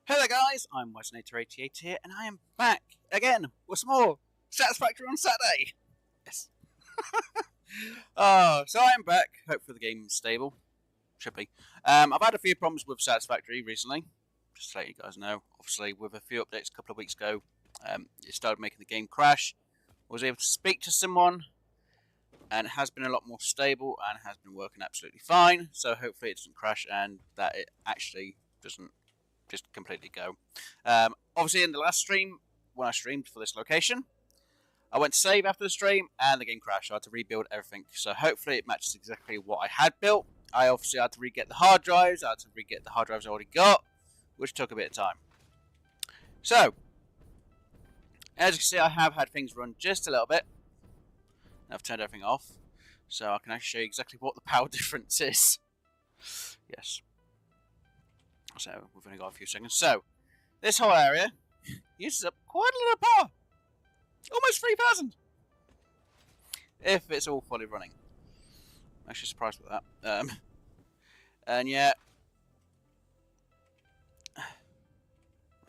Hello guys, I'm Westernator88 here, and I am back again with some more Satisfactory on Saturday. Yes. So I am back. Hopefully the game's stable. Should be. I've had a few problems with Satisfactory recently. Just to let you guys know. Obviously, with a few updates a couple of weeks ago, it started making the game crash. I was able to speak to someone, and it has been a lot more stable and has been working absolutely fine. So hopefully it doesn't crash and that it actually doesn't just completely go. Obviously, in the last stream, when I streamed for this location, I went to save after the stream and the game crashed. I had to rebuild everything. So hopefully it matches exactly what I had built. I obviously had to re-get the hard drives. I had to re-get the hard drives I already got, which took a bit of time. So, as you can see, I have had things run just a little bit. I've turned everything off, so I can actually show you exactly what the power difference is. Yes. So, we've only got a few seconds. So, this whole area uses up quite a lot of power. Almost 3,000. If it's all fully running. I'm actually surprised with that. And yeah.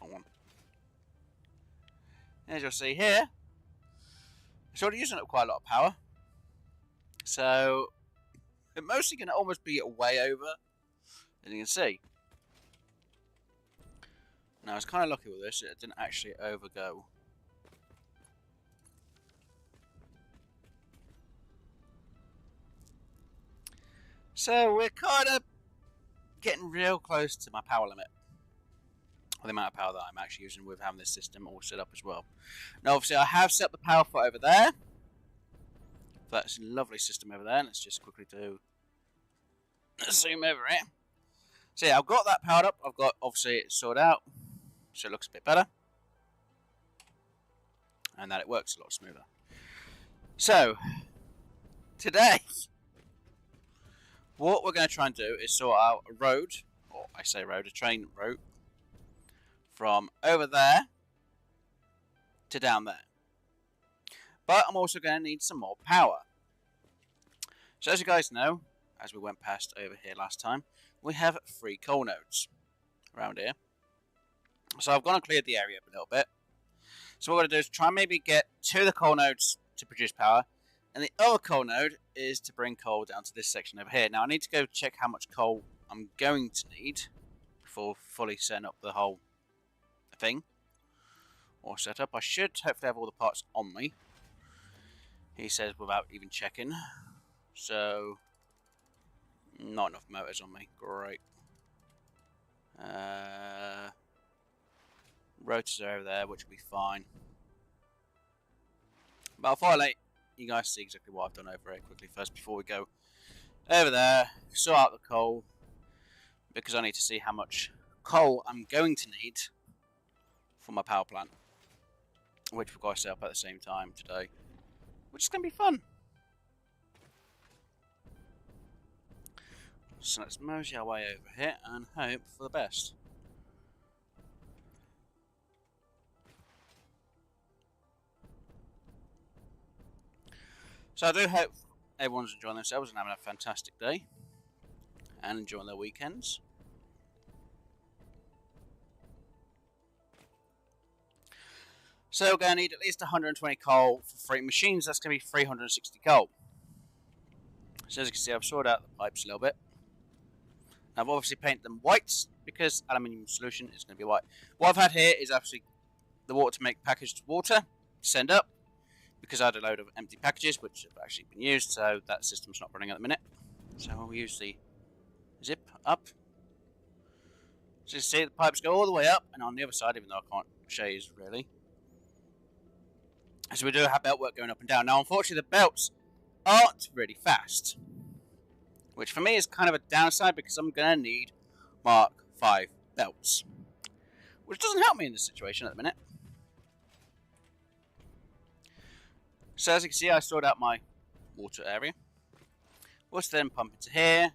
Wrong one. As you'll see here, it's already using up quite a lot of power. So, it's mostly going to almost be way over, as you can see. Now, I was kind of lucky with this, it didn't actually overgo. So, we're kind of getting real close to my power limit. Or the amount of power that I'm actually using with having this system all set up as well. Now, obviously, I have set the power for over there. That's a lovely system over there. Let's just quickly do zoom over it. So, yeah, I've got that powered up. I've got, obviously, it sorted out. So it looks a bit better. And that it works a lot smoother. So, today, what we're going to try and do is sort out a road, or I say road, a train route, from over there to down there. But I'm also going to need some more power. So as you guys know, as we went past over here last time, we have 3 coal nodes around here. So I've gone and cleared the area up a little bit. So what we're going to do is try and maybe get 2 of the coal nodes to produce power. And the other coal node is to bring coal down to this section over here. Now I need to go check how much coal I'm going to need before fully setting up the whole thing. Or setup. I should hopefully have all the parts on me. He says without even checking. So, not enough motors on me. Great. Rotors are over there, which will be fine. But I'll let you guys see exactly what I've done over here quickly first before we go over there, sort out the coal, because I need to see how much coal I'm going to need for my power plant, which we've got to set up at the same time today, which is going to be fun. So let's mosey our way over here and hope for the best. So I do hope everyone's enjoying themselves and having a fantastic day and enjoying their weekends. So we're going to need at least 120 coal for 3 machines. That's going to be 360 coal. So as you can see, I've sorted out the pipes a little bit. I've obviously painted them white because aluminium solution is going to be white. What I've had here is actually the water to make packaged water to send up, because I had a load of empty packages which have actually been used, so that system's not running at the minute. So we'll use the zip up. So you see the pipes go all the way up, and on the other side, even though I can't show you really. So we do have belt work going up and down. Now unfortunately the belts aren't really fast, which for me is kind of a downside because I'm going to need Mark 5 belts, which doesn't help me in this situation at the minute. So as you can see, I sorted out my water area. We'll then pump into here,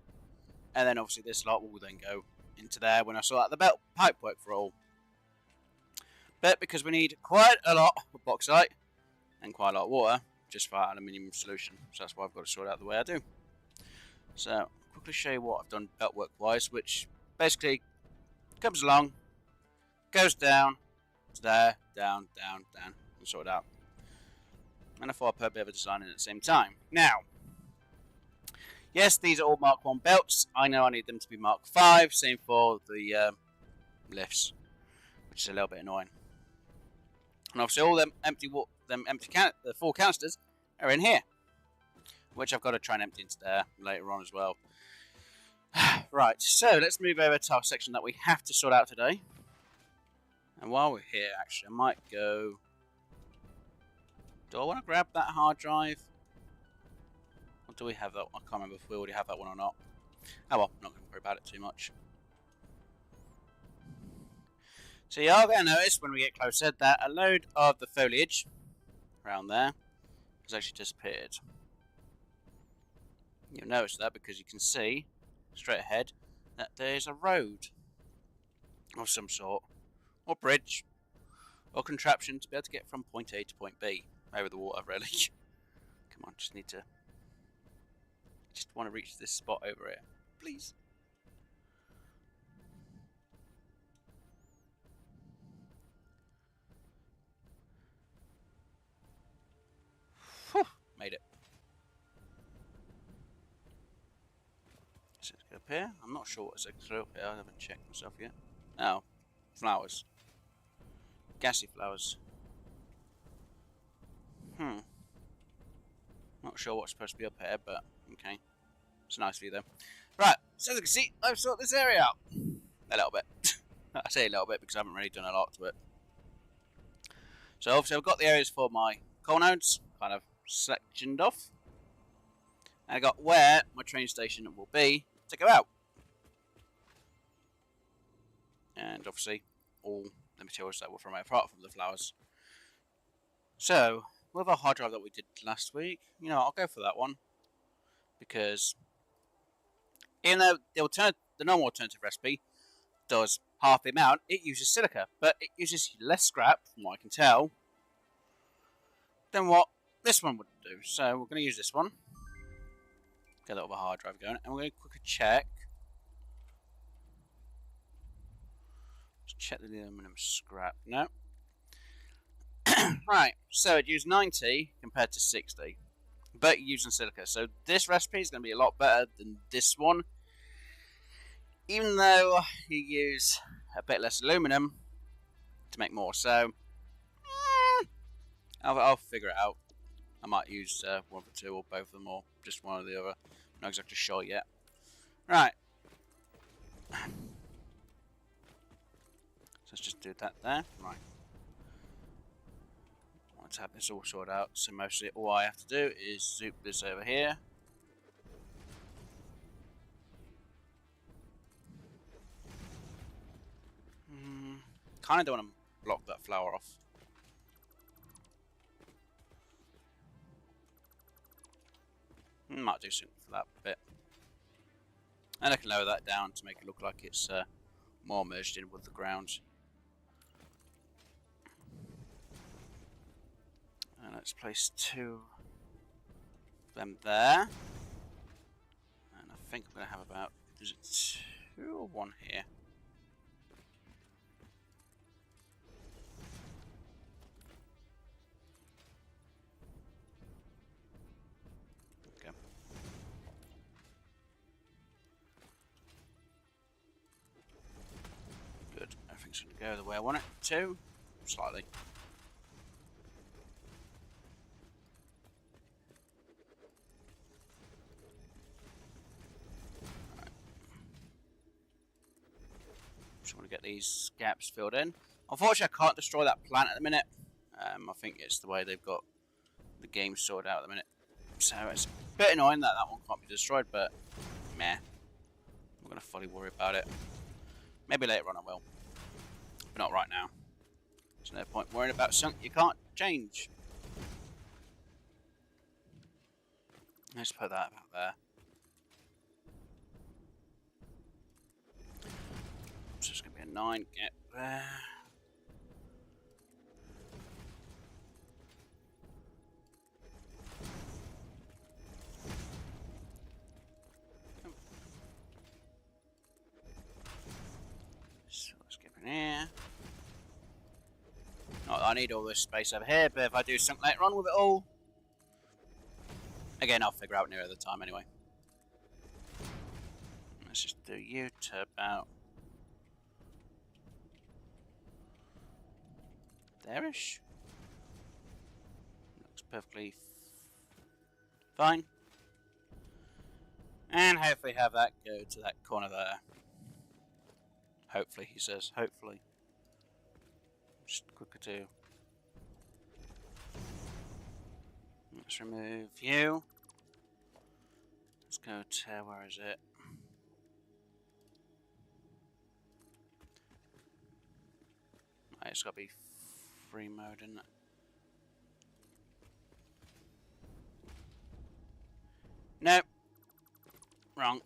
and then obviously this lot will then go into there when I sort out the belt pipe work for all. But because we need quite a lot of bauxite and quite a lot of water just for our aluminium solution, so that's why I've got to sort out the way I do. So I'll quickly show you what I've done belt work wise, which basically comes along, Goes down to there, down, down, down, and sort it out. And I thought I'd put a bit of a design in at the same time. Now, yes, these are all Mark 1 belts. I know I need them to be Mark 5. Same for the lifts, which is a little bit annoying. And obviously all them the 4 canisters are in here, which I've got to try and empty into there later on as well. Right, so let's move over to our section that we have to sort out today. And while we're here, actually, I might go... Do I want to grab that hard drive? Or do we have that? I can't remember if we already have that one or not. Oh well, I'm not going to worry about it too much. So you are going to notice when we get closer that a load of the foliage around there has actually disappeared. You'll notice that because you can see straight ahead that there's a road of some sort, or bridge, or contraption to be able to get from point A to point B over the water, really. Come on, just want to reach this spot over here, please. Whew, made it. So let's go up here. I'm not sure what's up here. I haven't checked myself yet. Oh, flowers. Gassy flowers. Not sure what's supposed to be up here, but okay. It's a nice view though. Right, so as you can see, I've sorted this area out. A little bit. I say a little bit because I haven't really done a lot to it. So obviously I've got the areas for my coal nodes kind of sectioned off. And I got where my train station will be to go out. And obviously all the materials that were from my apart from the flowers. So with our hard drive that we did last week, you know, I'll go for that one. Because even though the normal alternative recipe does half the amount, it uses silica, but it uses less scrap, from what I can tell, than what this one would do. So we're going to use this one. Get that other hard drive going, and we're going to quickly check. Let's check the aluminum scrap. No. Right, so it used 90 compared to 60, but using silica. So this recipe is going to be a lot better than this one, even though you use a bit less aluminum to make more. So I'll figure it out. I might use one of the two, or both of them, or just one or the other. I'm not exactly sure yet. Right. So let's just do that there. Right. Let's have this all sorted out. So mostly all I have to do is zoop this over here. Kind of don't want to block that flower off. Might do something for that bit. And I can lower that down to make it look like it's more merged in with the ground. And let's place 2 of them there. And I think I'm going to have about, is it 2 or 1 here? Okay. Good. Everything's going to go the way I want it to. Slightly. Just want to get these gaps filled in. Unfortunately, I can't destroy that plant at the minute. I think it's the way they've got the game sorted out at the minute. So it's a bit annoying that that one can't be destroyed, but meh. I'm going to fully worry about it. Maybe later on I will. But not right now. There's no point worrying about something you can't change. Let's put that about there. So it's going to be a 9 gap there. So let's get in here. I need all this space over here, but if I do something later on with it all, again, I'll figure out near the time anyway. Let's just do you to about there-ish. Looks perfectly fine. And hopefully have that go to that corner there. Hopefully, he says. Hopefully. Just quicker too. Let's remove you. Let's go to, where is it? It's got to be free mode, isn't it? Nope. Wrong.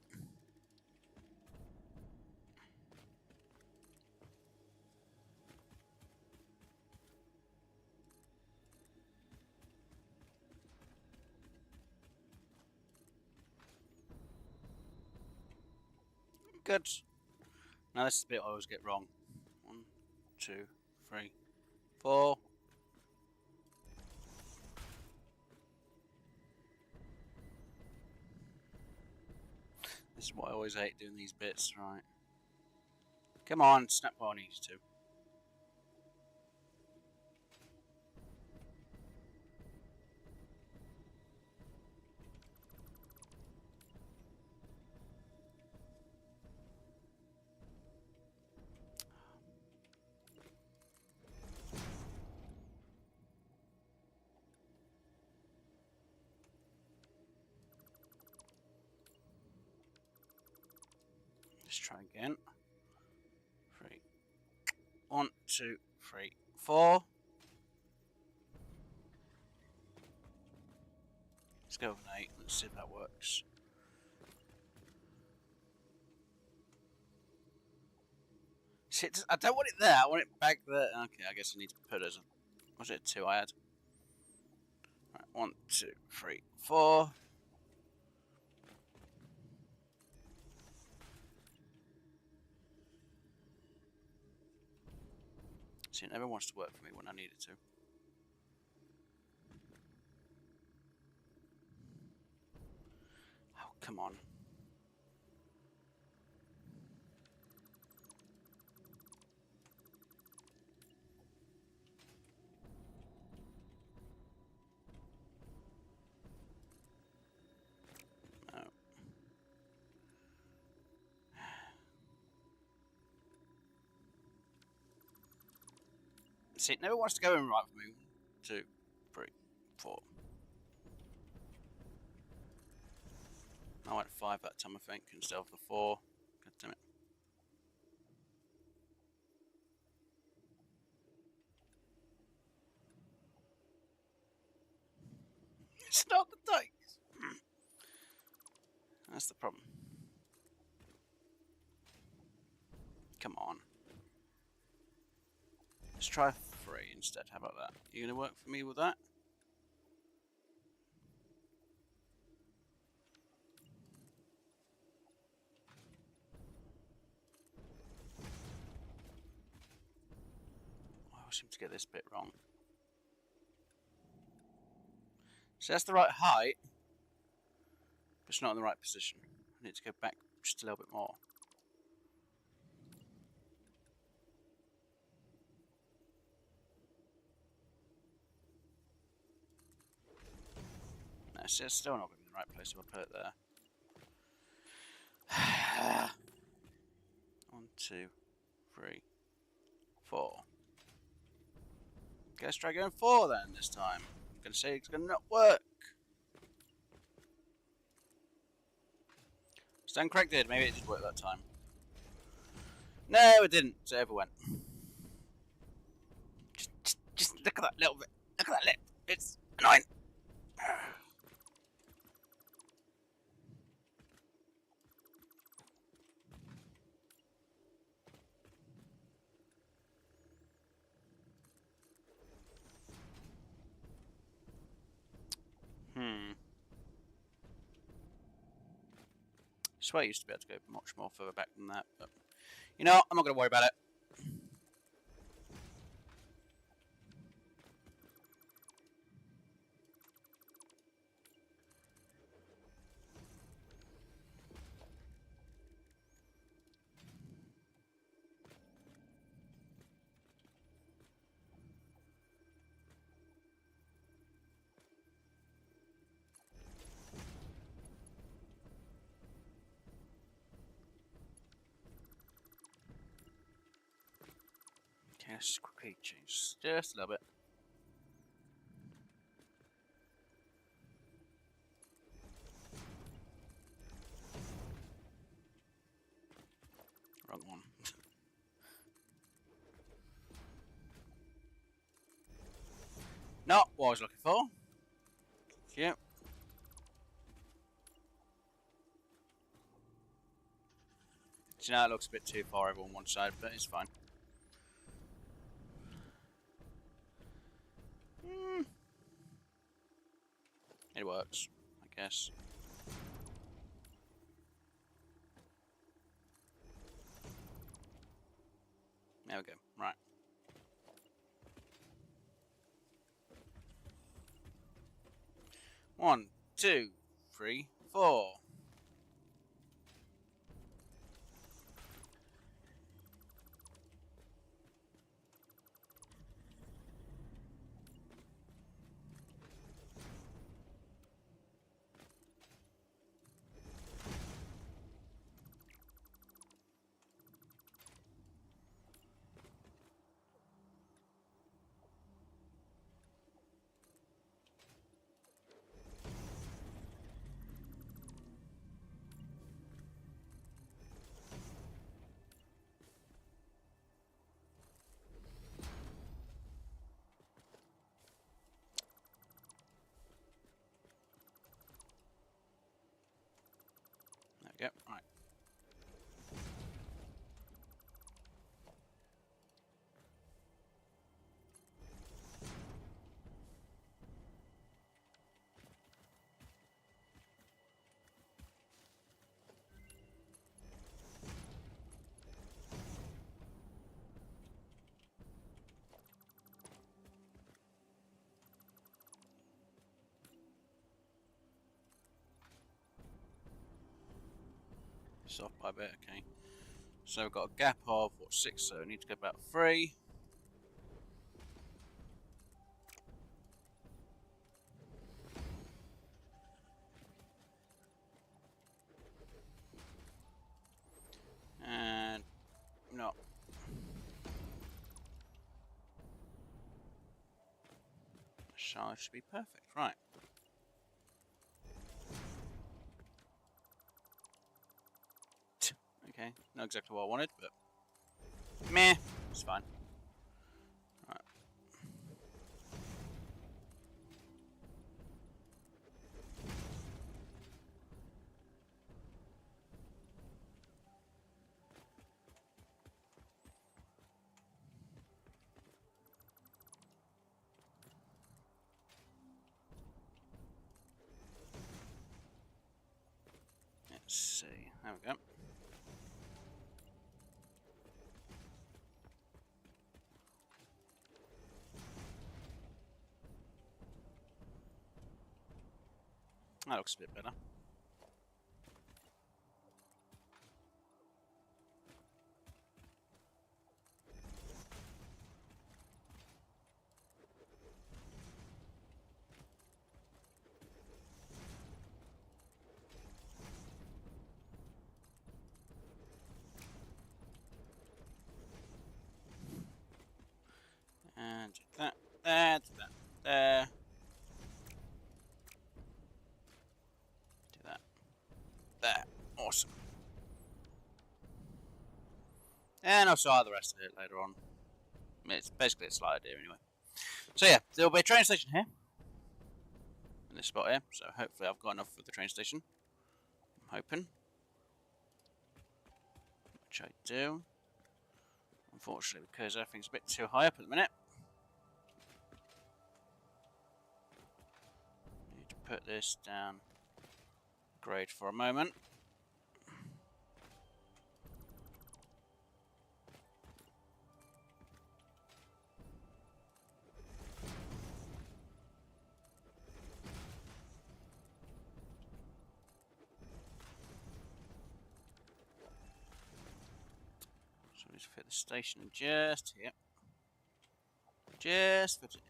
Good. Now this is the bit I always get wrong. 1, 2, 3, 4. This is what I always hate doing these bits, right? Come on, snap on these two. Let's try again. 3. 1, 2, 3, 4. Let's go with an 8. Let's see if that works. Shit, I don't want it there. I want it back there. Okay, I guess I need to put it as a... Was it 2 I had? Right, 1, 2, 3, 4. See, it never wants to work for me when I need it to. Oh, come on. No. See, it never wants to go in right for me. 2, 3, 4. I went 5 that time, I think, instead of the 4. God damn it. It's not the dice. That's the problem. Come on. Let's try 3 instead. How about that? You gonna work for me with that? I always seem to get this bit wrong. So that's the right height, but it's not in the right position. I need to go back just a little bit more. No, it's still not going to be in the right place if I put it there. 1, 2, 3, 4. Okay, let's try going 4 then this time. I'm going to say it's going to not work. Stand corrected. Maybe it did work that time. No, it didn't. So it ever went. Just look at that little bit. Look at that lip. It's annoying. I swear I used to be able to go much more further back than that, but you know, I'm not going to worry about it. Let's quickly change just a little bit. Wrong one. Not what I was looking for. Thank you. So now it looks a bit too far over on one side, but it's fine. It works, I guess. There we go. Right. One, two, three, four. There we go. Right. It's off by a bit, okay. So we've got a gap of, what, 6, so we need to go about 3. And, no. Charge should be perfect, right. Okay, not exactly what I wanted, but meh, it's fine. Right. Let's see, there we go. That looks a bit better. And do that, there, do that, there. Do that, there. Awesome. And I'll saw the rest of it later on. It's basically a slide here anyway. So yeah, there'll be a train station here. In this spot here. So hopefully I've got enough for the train station. I'm hoping. Which I do. Unfortunately, because everything's a bit too high up at the minute. Need to put this down grade for a moment. So we need to fit the station in just here. Just fit it in.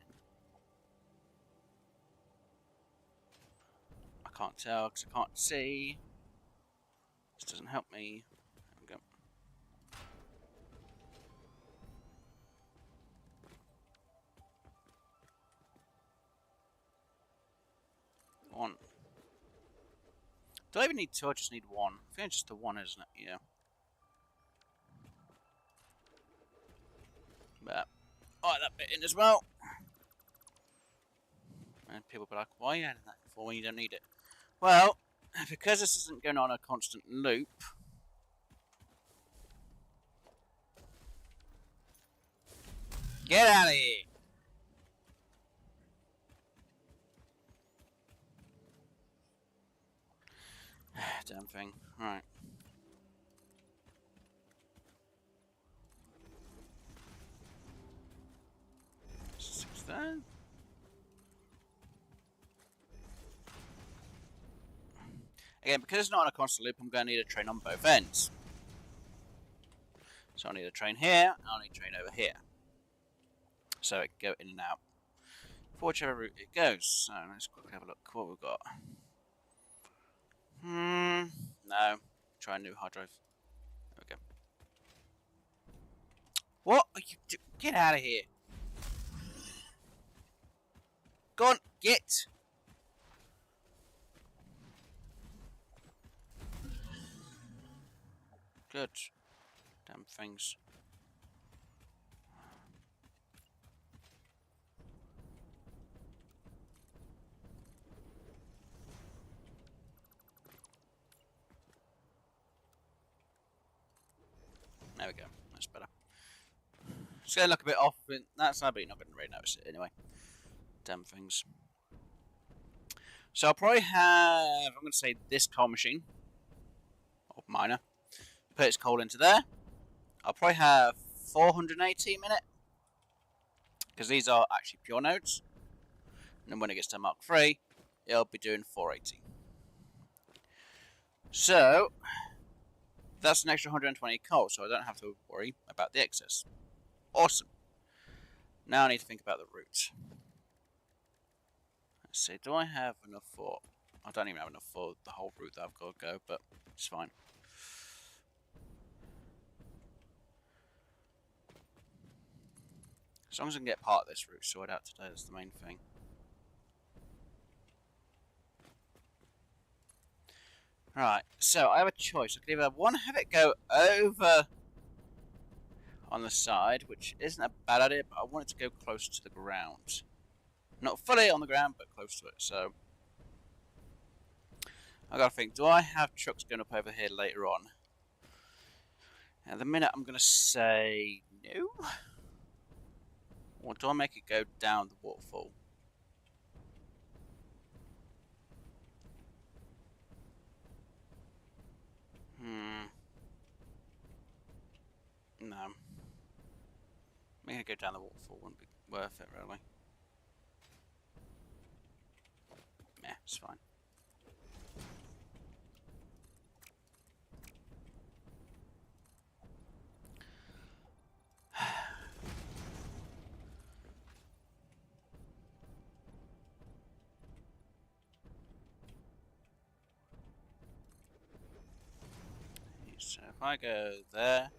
I can't tell because I can't see. This doesn't help me. There we go. Do I even need two? I just need one. I think it's just the one, isn't it? Yeah. But alright, that bit in as well. And people be like, why are you adding that for when you don't need it? Well, because this isn't going on a constant loop. Get out of here! Damn thing. Right. Six there. Again, because it's not on a constant loop, I'm going to need a train on both ends. So I need a train here, and I need a train over here. So it can go in and out. For whichever route it goes. So let's quickly have a look what we've got. No. Try a new hard drive. There we go. What are you doing? Get out of here. Go on, get. Good. Damn things. There we go. That's better. It's going to look a bit off, but that's not, but you're not going to really notice it anyway. Damn things. So I'll probably have, I'm going to say this coal machine, or miner, put its coal into there. I'll probably have 480 a minute, because these are actually pure nodes. And then when it gets to Mark 3, it'll be doing 480. So that's an extra 120 coal, so I don't have to worry about the excess. Awesome. Now I need to think about the route. Let's see, do I have enough for... I don't even have enough for the whole route that I've got to go, but it's fine. As long as I can get part of this route sorted out today, that's the main thing. Right, so I have a choice. I can either want to have it go over on the side, which isn't a bad idea, but I want it to go close to the ground. Not fully on the ground, but close to it, so... I gotta think, do I have trucks going up over here later on? At the minute, I'm gonna say no. Or do I make it go down the waterfall? No. Making it go down the waterfall wouldn't be worth it, really. Yeah, it's fine. So if I go there,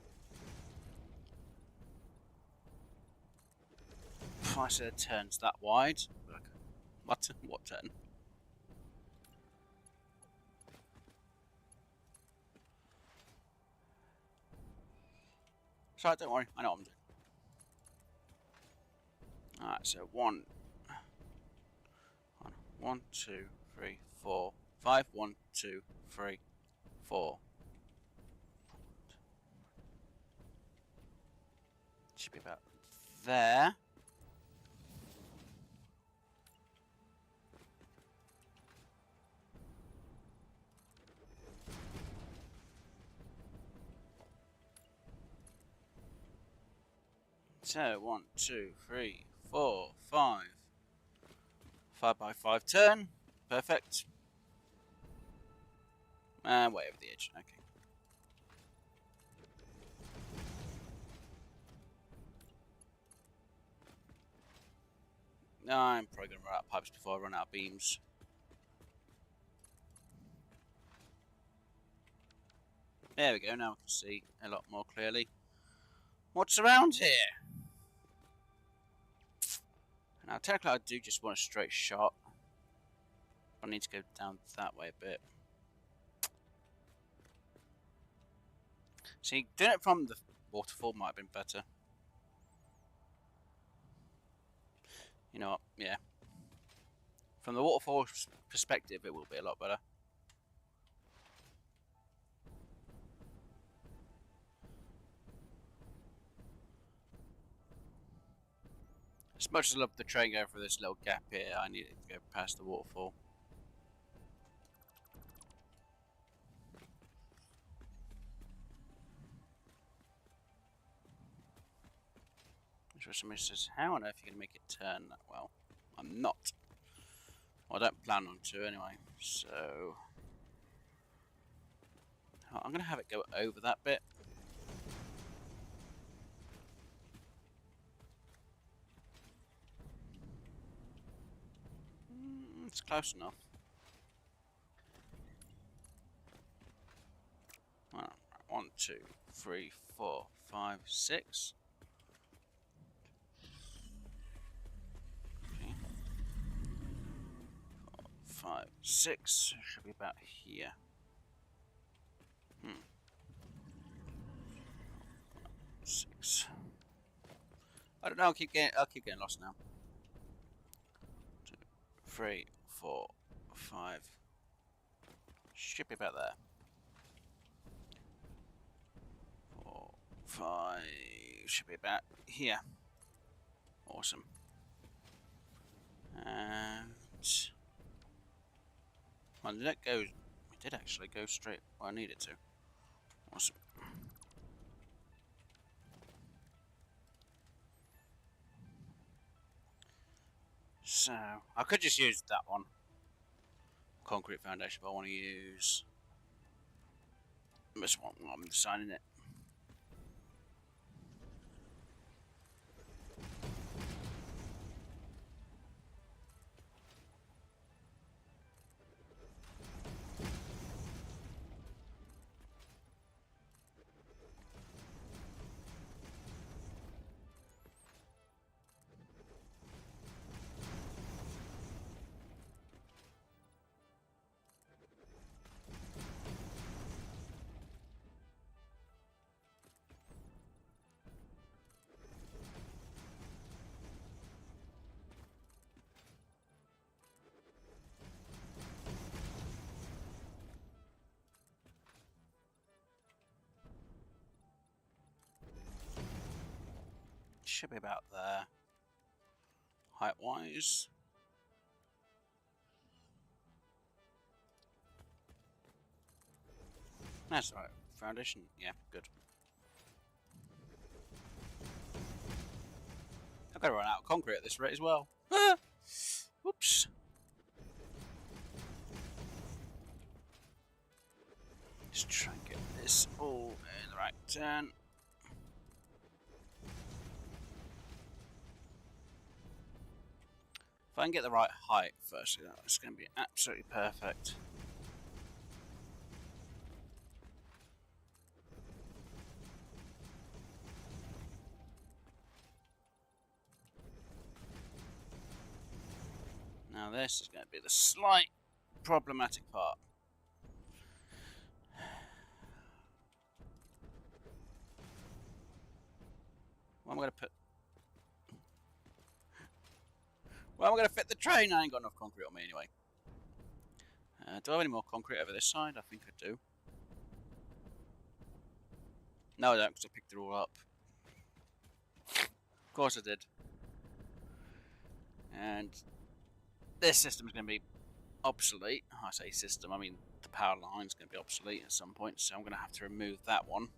if I said turns that wide, what turn? Sorry, don't worry, I know what I'm doing. Alright, so 1, 2, 3, 4, 5, 1, 2, 3, 4. Should be about there. So 1, 2, 3, 4, 5. 5 by 5 turn. Perfect. And way over the edge. Okay. I'm probably going to run out of pipes before I run out of beams. There we go, now I can see a lot more clearly what's around here. Now technically I do just want a straight shot. I need to go down that way a bit. See, doing it from the waterfall might have been better. You know what? Yeah. From the waterfall perspective, it will be a lot better. As much as I love the train going through this little gap here, I need it to go past the waterfall. Somebody says, how on earth are you going to make it turn that well? I'm not. Well, I don't plan on to anyway, so... I'm going to have it go over that bit. It's close enough. Well, 1, 2, 3, 4, 5, 6. 5, 6 should be about here. 6. I don't know. I'll keep getting lost now. 2, 3, 4, 5. Should be about there. 4, 5 should be about here. Awesome. And well, did that go? It did actually go straight where I needed to. Awesome. So I could just use that one, concrete foundation, but I want to use this one while I'm designing it. Should be about there, height-wise. That's right. Foundation, yeah, good. I've got to run out of concrete at this rate as well. Whoops. Just try and get this all in the right turn. If I can get the right height first, it's going to be absolutely perfect. Now this is going to be the slight problematic part. Where am I going to put? Well, I'm going to fit the train. I ain't got enough concrete on me anyway. Do I have any more concrete over this side? I think I do. No, I don't, because I picked it all up. Of course I did. And this system is going to be obsolete. I say system, I mean the power line is going to be obsolete at some point, so I'm going to have to remove that one.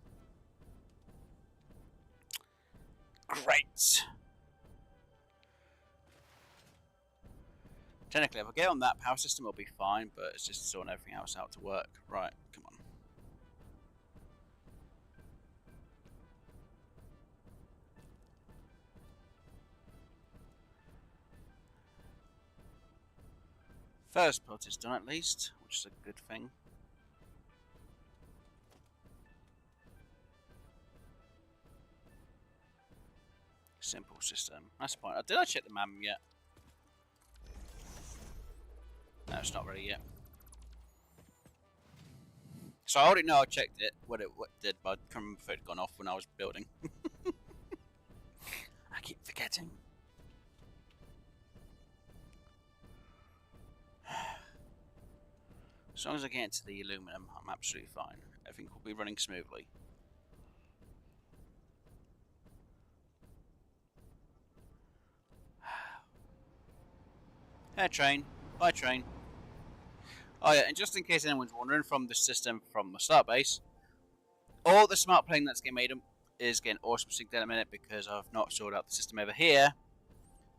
Great! Technically, if I get on that power system, it'll be fine, but it's just sorting everything else out to work. Right, come on. First part is done at least, which is a good thing. Simple system. That's the point. Did I check the map yet? No, it's not ready yet. So I already know I checked it, what it did, but I can't remember if it had gone off when I was building. I keep forgetting. As long as I get into the aluminum, I'm absolutely fine. Everything will be running smoothly. Hey train, bye train. Oh yeah, and just in case anyone's wondering from the system from the start base, all the smart plane that's getting made is getting awesome synced in a minute because I've not sorted out the system over here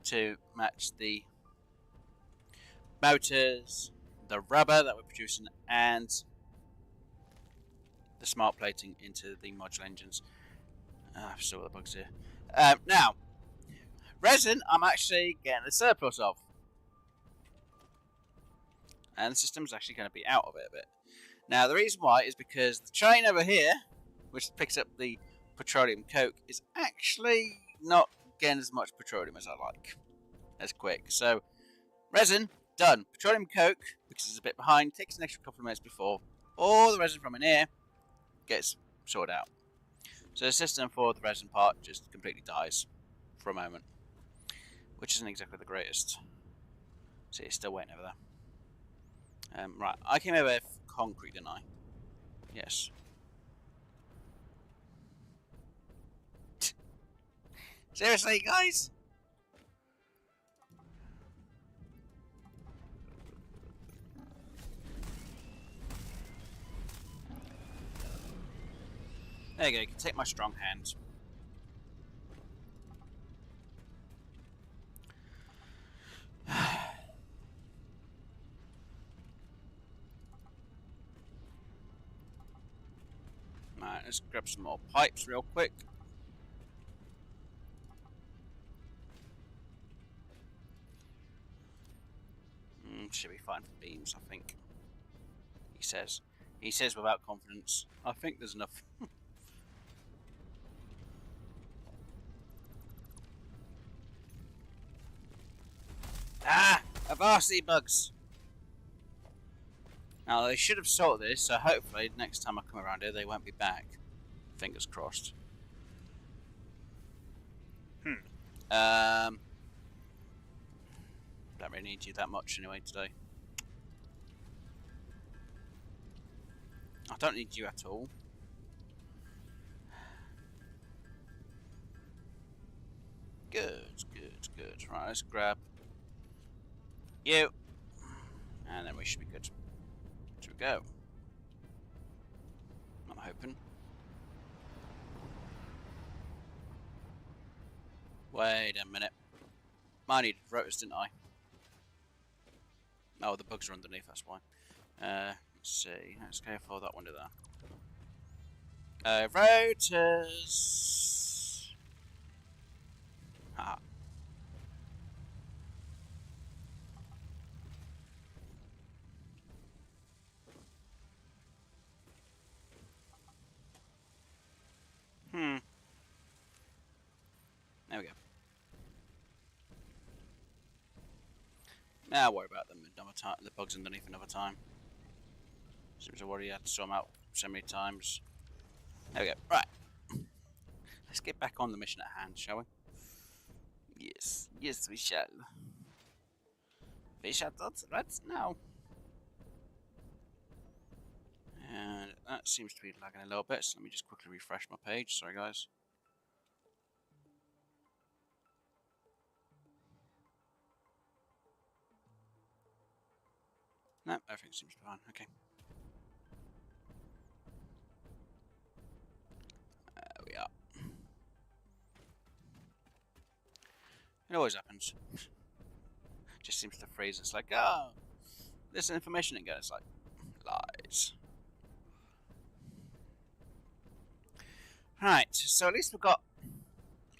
to match the motors, the rubber that we're producing, and the smart plating into the modular engines. I've still got the bugs here. Now, resin, I'm actually getting a surplus of. And the system's actually going to be out of it a bit. Now, the reason why is because the train over here, which picks up the petroleum coke, is actually not getting as much petroleum as I like. As quick. So, resin, done. Petroleum coke, because it's a bit behind, takes an extra couple of minutes before all the resin from in here gets sorted out. So the system for the resin part just completely dies for a moment, which isn't exactly the greatest. See, it's still waiting over there. Right, I came over here for concrete, didn't I? Yes. Seriously, guys? There you go, you can take my strong hand. Right, let's grab some more pipes real quick. Should be fine for beams, I think. He says. He says without confidence. I think there's enough. Avasti bugs! Now, they should have sorted this, so hopefully next time I come around here they won't be back. Fingers crossed. Don't really need you that much anyway today. I don't need you at all. Good, good, good. Right, let's grab you. And then we should be good. Should we go? I'm hoping. Wait a minute. I needed rotors, didn't I? Oh, the bugs are underneath, that's why. Let's see. Let's go for that one to there. Rotors! Ah. There we go. Now I'll worry about them another time. The bugs underneath another time. Seems I've already had to sort them out so many times. There we go. Right. Let's get back on the mission at hand, shall we? Yes. Yes, we shall. We shall not right now. And that seems to be lagging a little bit, so let me just quickly refresh my page. Sorry, guys. No, everything seems to be fine. Okay. There we are. It always happens. Just seems to freeze. It's like, oh, this information again. It's like, lies. Right, so at least we've got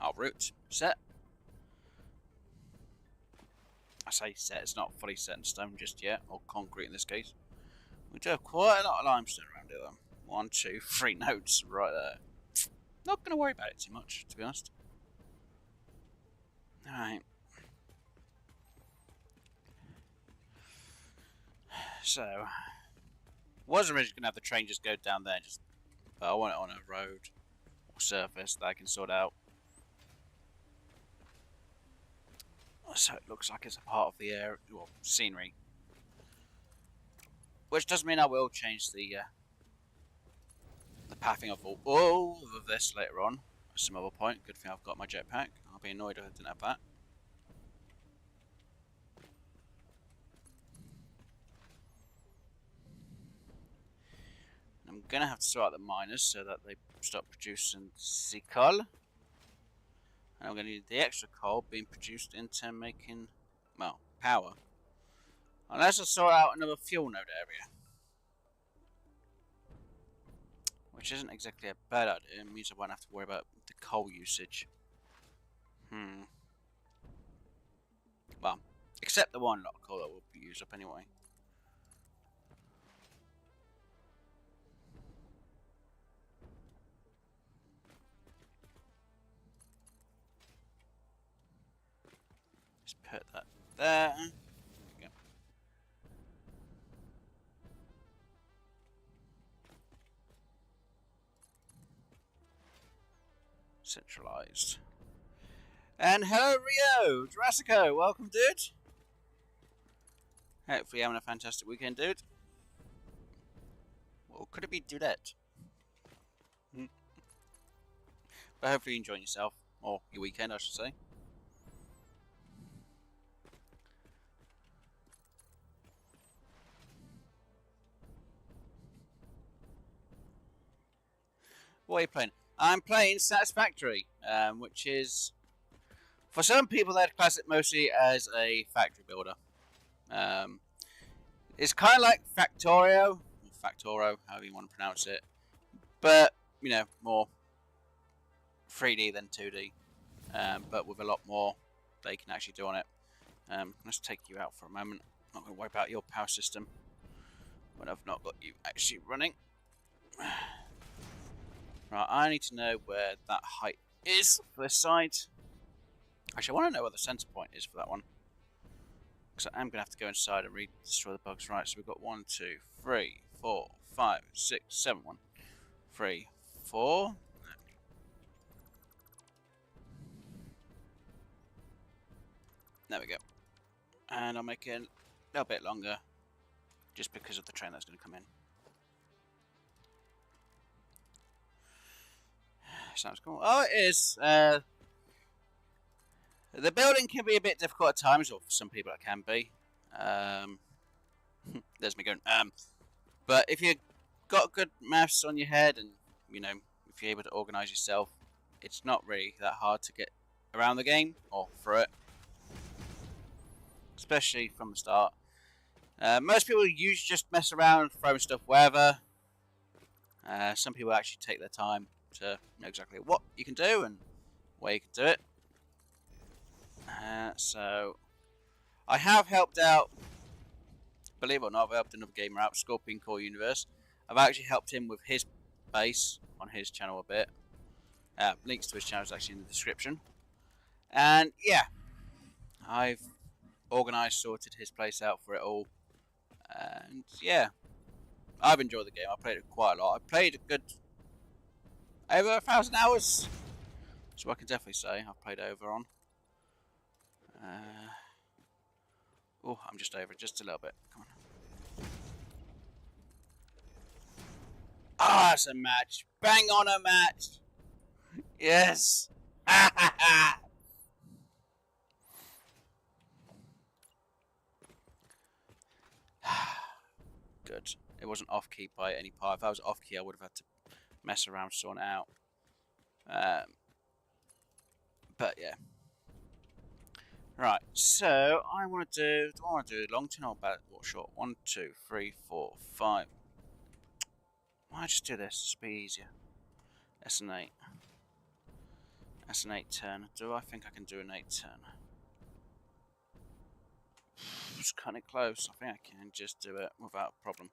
our route set. I say set, it's not fully set in stone just yet, or concrete in this case. We do have quite a lot of limestone around here though. 1, 2, 3 nodes right there. Not going to worry about it too much, to be honest. Alright. So, Was originally going to have the train just go down there, but I want it on a road or surface that I can sort out. So it looks like it's a part of the area, well, scenery. Which does mean I will change the pathing of all of this later on. At some other point. Good thing I've got my jetpack. I'll be annoyed if I didn't have that. I'm gonna have to sort out the miners so that they stop producing the coal. And I'm gonna need the extra coal being produced into making, well, power. Unless I sort out another fuel node area. Which isn't exactly a bad idea. It means I won't have to worry about the coal usage. Well, except the one lot of coal that will be used up anyway. Let's put that there. There we go. Centralized. And hello, Rio! Jurassico, welcome, dude! Hopefully you're having a fantastic weekend, dude. Or could it be dudette? But hopefully you're enjoying yourself. Or your weekend, I should say. What are you playing? I'm playing Satisfactory, which is... For some people, they'd class it mostly as a factory builder. It's kind of like Factorio, or Factoro, however you want to pronounce it, but you know, more 3D than 2D, but with a lot more they can actually do on it. Let's take you out for a moment. I'm not going to wipe out your power system when I've not got you actually running. Right, I need to know where that height is for this side. Actually, I want to know where the center point is for that one. Because I am going to have to go inside and destroy the bugs. Right, so we've got 1, 2, 3, 4, 5, 6, 7. 1, 3, 4. There we go. And I'll make it a little bit longer. Just because of the train that's going to come in. Sounds cool. Oh, it is. The building can be a bit difficult at times, or for some people it can be. There's me going. But if you've got good maths on your head, and you know, if you're able to organise yourself, it's not really that hard to get around the game or through it, especially from the start. Most people usually just mess around, throwing stuff wherever. Some people actually take their time to know exactly what you can do and where you can do it. So I have helped out, believe it or not, I've helped another gamer out, Scorpion Core Universe. I've actually helped him with his base on his channel a bit. Links to his channel is actually in the description. And yeah, I've organised, sorted his place out for it all. And yeah, I've enjoyed the game. I played it quite a lot. I played a good over 1,000 hours. So I can definitely say I've played over on. Oh, I'm just over just a little bit. Come on. Ah, that's a match. Bang on a match. Yes. Good. It wasn't off key by any part. If I was off key, I would have had to mess around sorting it out. But yeah. Right, so I want to do. Do I want to do long turn or what short? 1, 2, 3, 4, 5. Why don't I just do this? It'll be easier. That's an 8. That's an 8 turn. Do I think I can do an 8 turn? It's kind of close. I think I can just do it without a problem.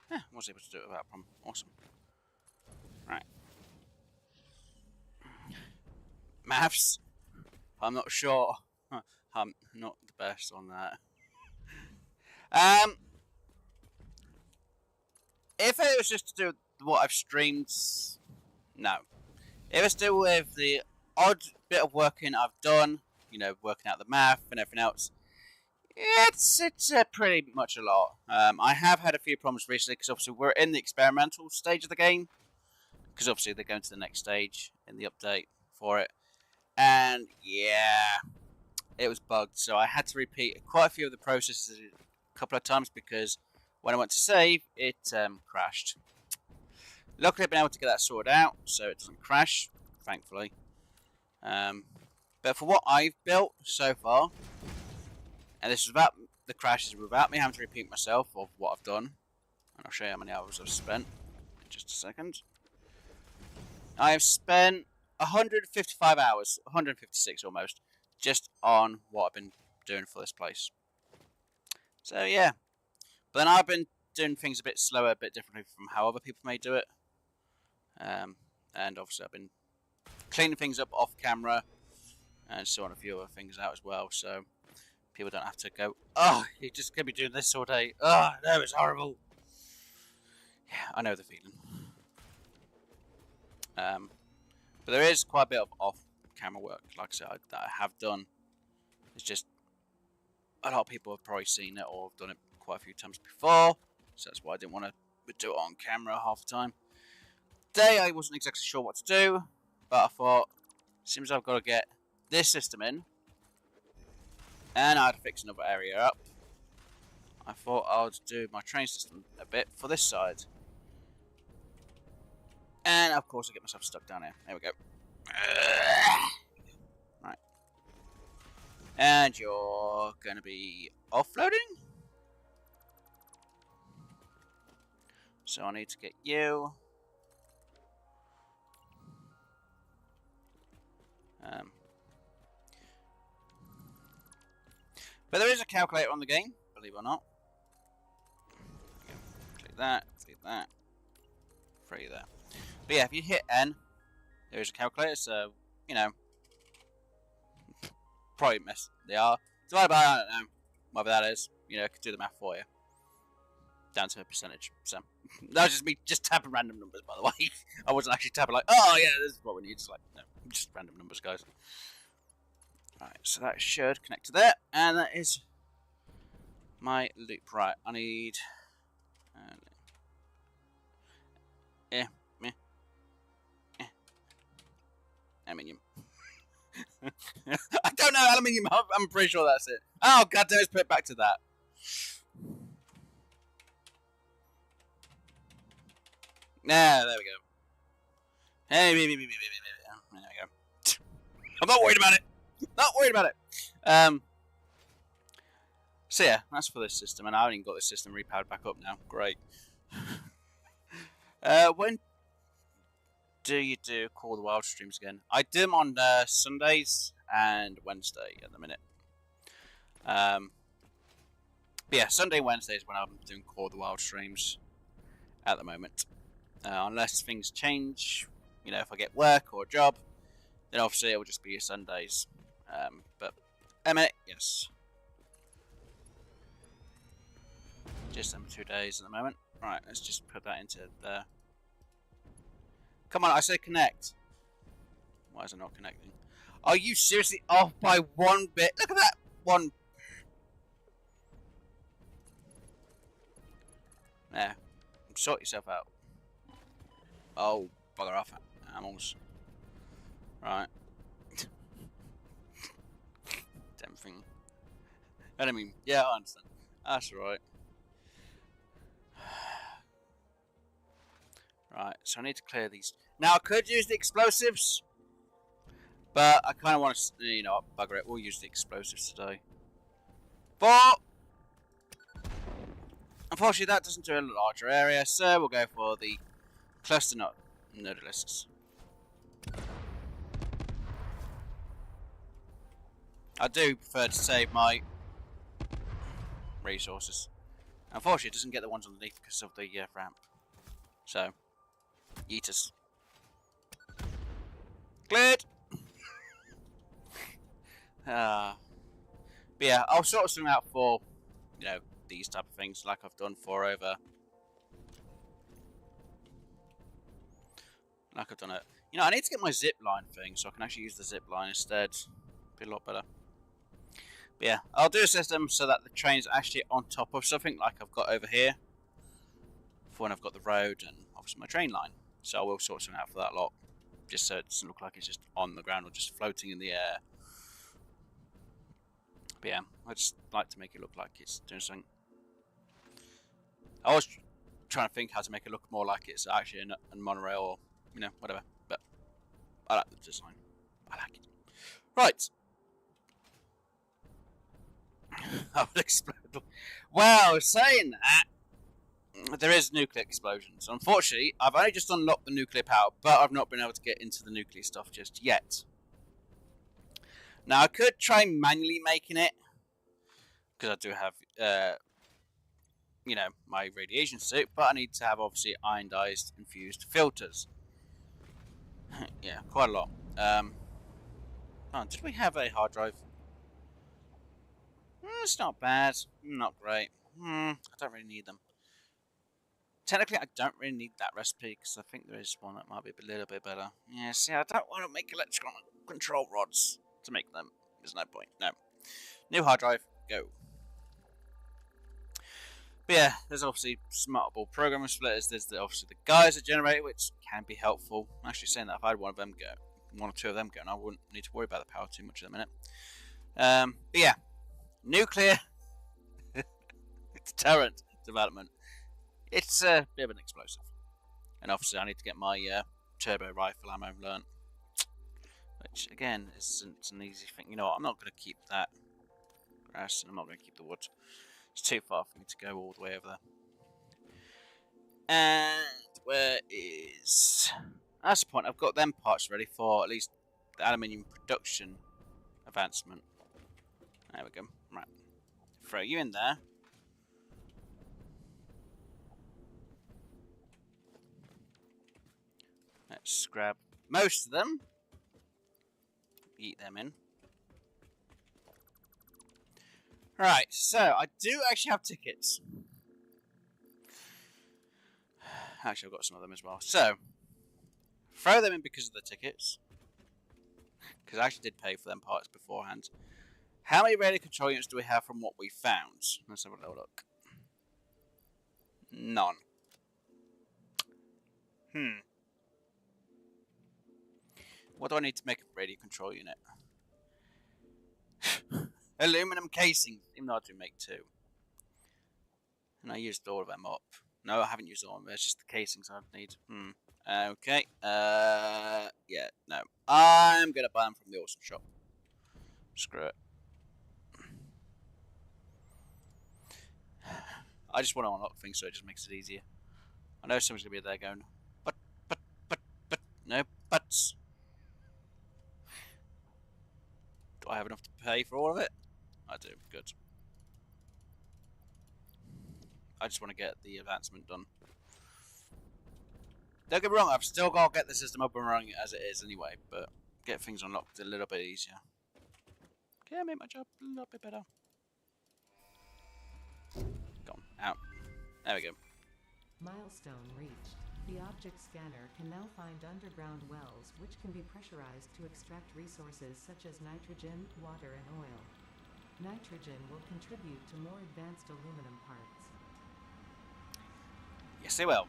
Yeah, was able to do it without a problem. Awesome. Right. maths. I'm not sure. I'm not the best on that. If it was just to do with what I've streamed, no. If it's to do with the odd bit of working I've done, you know, working out the math and everything else, it's pretty much a lot. I have had a few problems recently because obviously we're in the experimental stage of the game, because obviously they're going to the next stage in the update for it, and yeah, it was bugged, so I had to repeat quite a few of the processes a couple of times because when I went to save, it crashed. Luckily, I've been able to get that sorted out, so it doesn't crash, thankfully. But for what I've built so far, and this is about the crashes without me having to repeat myself of what I've done, and I'll show you how many hours I've spent in just a second. I have spent 155 hours, 156 almost, just on what I've been doing for this place. So yeah, but then I've been doing things a bit slower, a bit differently from how other people may do it. And obviously I've been cleaning things up off camera and sorting a few other things out as well, so people don't have to go, oh, you're just going to be doing this all day. Oh, no, it's horrible. Yeah, I know the feeling. But there is quite a bit of off-camera work, like I said, that I have done. It's just a lot of people have probably seen it or have done it quite a few times before, so that's why I didn't want to do it on camera half the time. Today I wasn't exactly sure what to do, but I thought, seems I've got to get this system in, and I had to fix another area up. I thought I would do my train system a bit for this side. And of course I get myself stuck down here. There we go. Right. And you're going to be offloading? So I need to get you. But there is a calculator on the game, believe it or not. Click that, free there. But yeah, if you hit N, there is a calculator, so, you know, probably mess they are. Divided by, I don't know, whatever that is, you know, I could do the math for you. Down to a percentage, so. That was just me just tapping random numbers, by the way. I wasn't actually tapping like, oh yeah, this is what we need. It's like, no, just random numbers, guys. Right, so that should connect to there, and that is my loop. Right, I need aluminium. I don't know aluminium. I'm pretty sure that's it. Oh god, let's put it back to that. Nah, there we go. Hey, there we go. I'm not worried about it. Not worried about it. So yeah, that's for this system, and I haven't even got this system repowered back up now. Great. When do you do Call the Wild streams again? I do them on Sundays and Wednesday at the minute. But yeah, Sunday and Wednesday is when I'm doing Call the Wild streams at the moment. Unless things change, you know, if I get work or a job, then obviously it will just be Sundays. But a minute, yes. Just them 2 days at the moment. Right, let's just put that into there. Come on, I said connect. Why is it not connecting? Are you seriously off by 1 bit? Look at that one. There. Sort yourself out. Oh, bugger off, animals. Right. Damn thing. I mean, yeah, I understand. That's right. Right, so I need to clear these. Now, I could use the explosives, but I kind of want to, you know, bugger it. We'll use the explosives today. But unfortunately, that doesn't do a larger area, so we'll go for the cluster nodulists. I do prefer to save my resources. Unfortunately, it doesn't get the ones underneath because of the ramp. So, yeeters. Cleared! But yeah, I'll sort of swing out for, you know, these type of things like I've done for over. Like I've done it. You know, I need to get my zip line thing so I can actually use the zip line instead. Be a lot better. But yeah, I'll do a system so that the train's actually on top of something like I've got over here. For when I've got the road and obviously my train line. So I will sort something out for that lot. Just so it doesn't look like it's just on the ground or just floating in the air. But yeah, I just like to make it look like it's doing something. I was trying to think how to make it look more like it's actually a monorail or, you know, whatever. But I like the design. I like it. Right. I will explode. Well, saying that, there is nuclear explosions. Unfortunately, I've only just unlocked the nuclear power, but I've not been able to get into the nuclear stuff just yet. Now, I could try manually making it, because I do have, you know, my radiation suit, but I need to have, obviously, ionized infused filters. Yeah, quite a lot. Oh, did we have a hard drive? It's not bad. Not great. I don't really need them. Technically, I don't really need that recipe, because I think there is one that might be a little bit better. Yeah, see, I don't want to make electrical control rods to make them. There's no point. No. New hard drive. Go. But yeah, there's obviously smartable programming splitters. There's obviously the geyser generator, which can be helpful. I'm actually saying that if I had one or two of them going, I wouldn't need to worry about the power too much at the minute. But yeah, nuclear deterrent development. It's a bit of an explosive. And obviously I need to get my turbo rifle ammo learnt. Which, again, isn't an easy thing. You know what, I'm not going to keep that grass, and I'm not going to keep the wood. It's too far for me to go all the way over there. And where is... That's the point, I've got them parts ready for at least the aluminium production advancement. There we go. Right. Throw you in there. Let's grab most of them. Eat them in. Right, so I do actually have tickets. Actually, I've got some of them as well. So, throw them in because of the tickets. Because I actually did pay for them parts beforehand. How many radio control units do we have from what we found? Let's have a little look. None. What do I need to make a radio control unit? Aluminum casings, even though I do make two. And I used all of them up. No, I haven't used all of them. It's just the casings I need. Okay. Yeah, no. I'm going to buy them from the awesome shop. Screw it. I just want to unlock things so it just makes it easier. I know someone's going to be there going, but, no buts. Do I have enough to pay for all of it? I do, good. I just want to get the advancement done. Don't get me wrong, I've still got to get the system up and running as it is anyway, but get things unlocked a little bit easier. Okay, make my job a little bit better. Gone, out. There we go. Milestone reached. The object scanner can now find underground wells which can be pressurized to extract resources such as nitrogen, water, and oil. Nitrogen will contribute to more advanced aluminum parts. Yes, they will.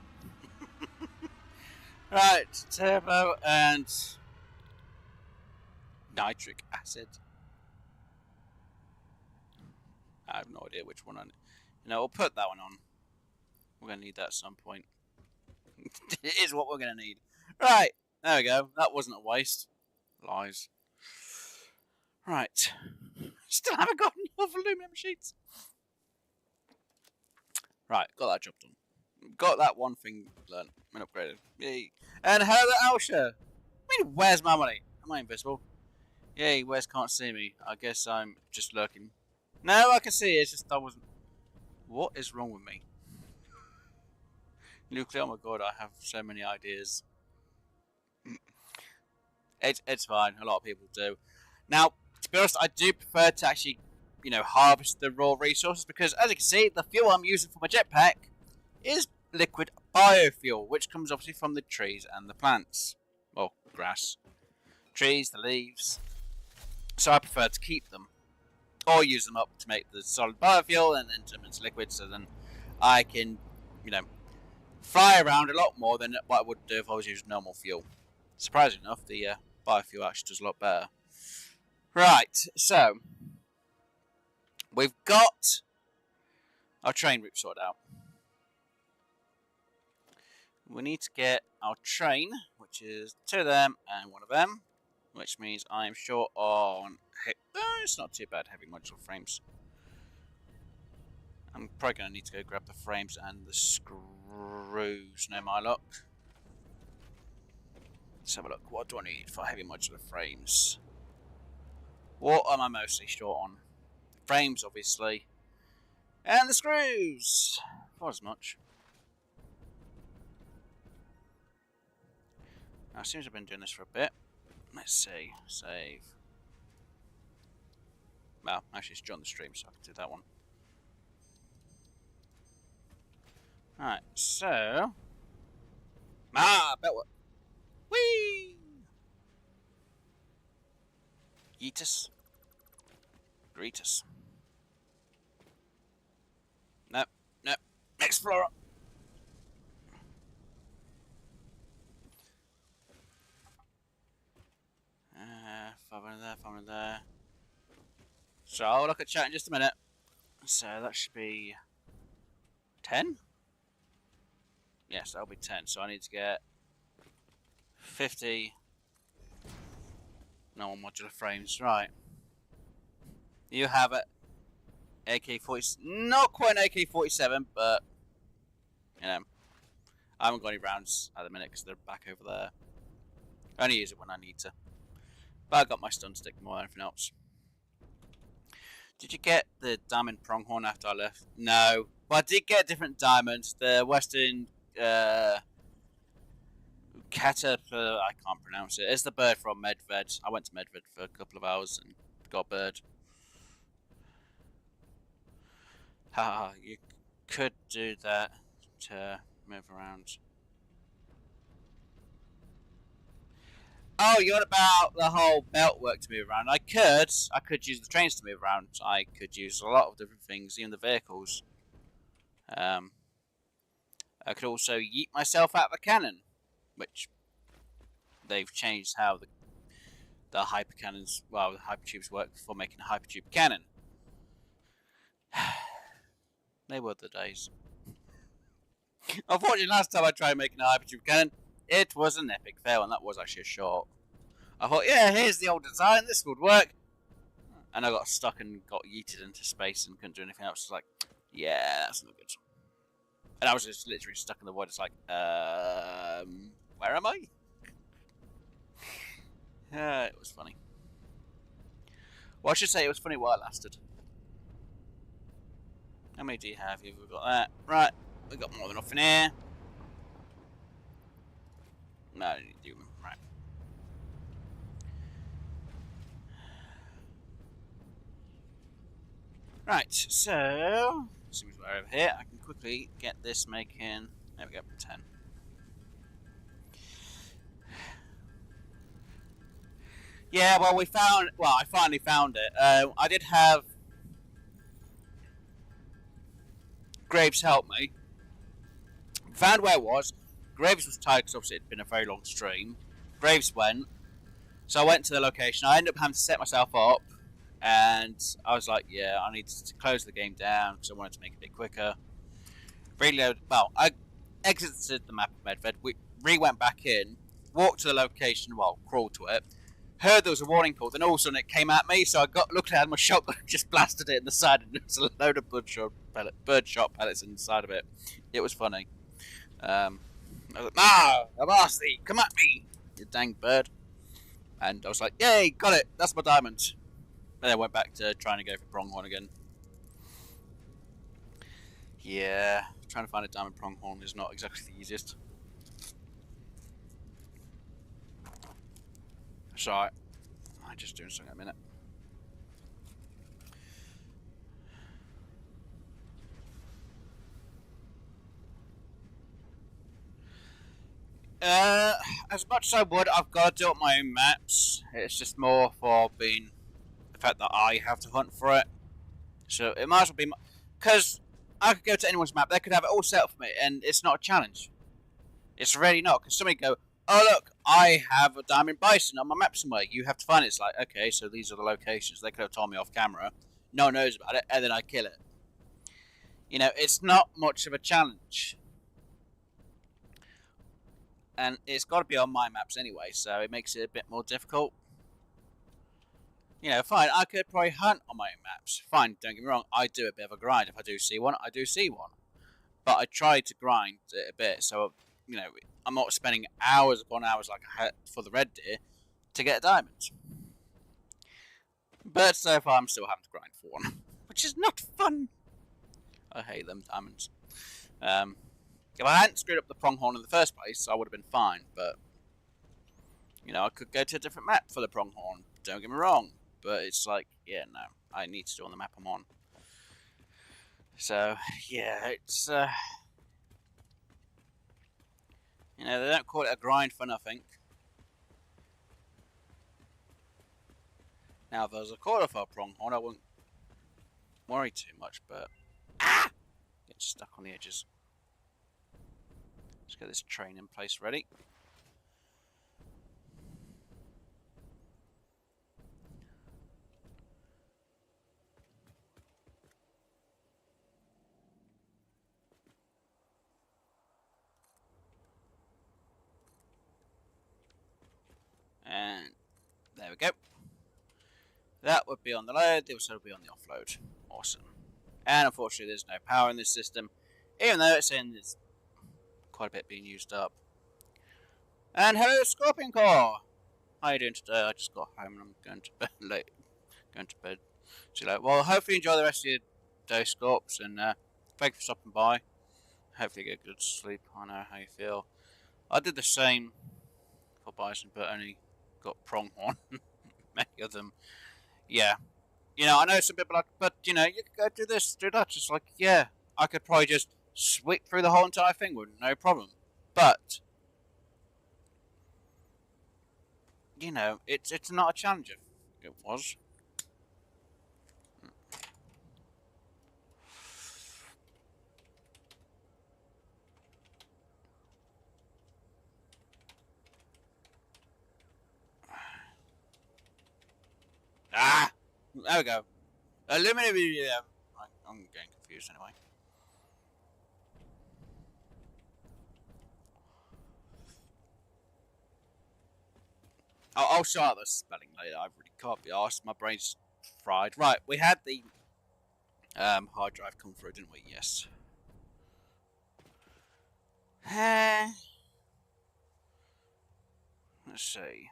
Right, turbo and nitric acid. I have no idea which one I need. You know, we'll put that one on. We're going to need that at some point. It is what we're going to need. Right, there we go. That wasn't a waste. Lies. Right. Still haven't got enough aluminum sheets. Right, got that job done. Got that one thing learned and upgraded. Yay. And hello, Alsha. I mean, where's my money? Am I invisible? Yay, Wes can't see me. I guess I'm just lurking. No, I can see it. It's just I wasn't. What is wrong with me? Nuclear, oh my god, I have so many ideas. It's fine, a lot of people do. Now, to be honest, I do prefer to actually, harvest the raw resources because, as you can see, the fuel I'm using for my jetpack is liquid biofuel, which comes obviously from the trees and the plants. Well, grass. Trees, the leaves. So I prefer to keep them. Or use them up to make the solid biofuel and then turn them into liquid so then I can, fly around a lot more than what I would do if I was using normal fuel. Surprisingly enough, the biofuel actually does a lot better. Right, so we've got our train route sorted out. We need to get our train, which is 2 of them and 1 of them, which means I'm short on... it's not too bad, heavy modular frames. I'm probably going to need to go grab the frames and the screws, no my luck. Let's have a look. What do I need for heavy modular frames? What am I mostly short on? Frames, obviously. And the screws! Not as much. Now, it seems I've been doing this for a bit. Let's see. Save. Well, actually, it's on the stream, so I can do that one. Alright, so... bet what... Whee! Yeetus. Greetus. Nope, nope. Explorer! Five there. So I'll look at chat in just a minute. So that should be 10? Yes, that'll be 10. So I need to get 50 normal modular frames. Right. You have it. AK-40. Not quite an AK-47, but I haven't got any rounds at the minute because they're back over there. I only use it when I need to. But I got my stun stick more than anything else. Did you get the diamond pronghorn after I left? No. But I did get a different diamond. The western caterpillar, I can't pronounce it. It's the bird from Medved. I went to Medved for a couple of hours and got a bird. Haha, you could do that to move around. Oh, you're on about the whole belt work to move around. I could use the trains to move around. I could use a lot of different things, even the vehicles. I could also yeet myself out of a cannon, which they've changed how the hyper cannons, well, the hyper tubes work for making a hyper tube cannon. They were the days. Unfortunately, last time I tried making a hyper tube cannon, it was an epic fail, and that was actually a short. I thought, yeah, here's the old design, this would work. And I got stuck and got yeeted into space and couldn't do anything else. It's like, yeah, that's not good. And I was just literally stuck in the void. It's like, where am I? Yeah, it was funny. Well, I should say it was funny while it lasted. How many do you have? We've got that. Right, we've got more than enough in here. No, I don't need to do them. Right. Right, so as soon as we're over here, I can quickly get this making. There we go, 10. Yeah, well, I finally found it. I did have Graves help me. Found where it was. Graves was tired because obviously it'd been a very long stream. Graves went. So I went to the location. I ended up having to set myself up. And I was like, yeah, I need to close the game down because I wanted to make it a bit quicker. Reload. Well, I exited the map of Medved. We went back in. Walked to the location. Well, crawled to it. Heard there was a warning call. Then all of a sudden it came at me. So I looked at my shotgun and just blasted it in the side. And there was a load of birdshot pellets inside of it. It was funny. I was like, nah, I'm asked thee, come at me, you dang bird. And I was like, yay, got it, that's my diamond. And then I went back to trying to go for pronghorn again. Yeah, trying to find a diamond pronghorn is not exactly the easiest. It's alright. I'm just doing something in a minute. As much as I would, I've got to do up my own maps. It's just more for being the fact that I have to hunt for it. So it might as well be, because I could go to anyone's map, they could have it all set up for me, and it's not a challenge. It's really not, because somebody go, oh look, I have a diamond bison on my map somewhere. You have to find it. It's like, okay, so these are the locations. They could have told me off camera. No one knows about it, and then I kill it. You know, it's not much of a challenge. And it's got to be on my maps anyway, so it makes it a bit more difficult. You know, fine, I could probably hunt on my own maps. Fine, don't get me wrong, I do a bit of a grind. If I do see one, I do see one. But I try to grind it a bit, so, you know, I'm not spending hours upon hours like I had for the red deer to get a diamond. But so far, I'm still having to grind for one, which is not fun. I hate them diamonds. If I hadn't screwed up the pronghorn in the first place, I would have been fine, but, you know, I could go to a different map for the pronghorn, don't get me wrong, but it's like, yeah, no, I need to do on the map I'm on. So, yeah, it's, you know, they don't call it a grind for nothing. Now, if there was a quarter for a pronghorn, I wouldn't worry too much, but, get stuck on the edges. Let's get this train in place ready. And there we go. That would be on the load, this would be on the offload. Awesome. And unfortunately there's no power in this system, even though it's saying there's quite a bit being used up. And hello, Scorpion Core! How are you doing today? I just got home and I'm going to bed late. Going to bed too late. Well, hopefully you enjoy the rest of your day, Scorps, and thank you for stopping by. Hopefully you get good sleep. I know how you feel. I did the same for bison, but only got pronghorn. Many of them. Yeah. You know, I know some people like, but, you know, you could go do this, do that. Just like, yeah, I could probably just sweep through the whole entire thing with no problem. But, you know, it's not a challenge if it was. Ah! There we go. Aluminium. Yeah. I'm getting confused anyway. I'll show out the spelling later. I really can't be arsed. My brain's fried. Right, we had the hard drive come through, didn't we? Yes. Let's see.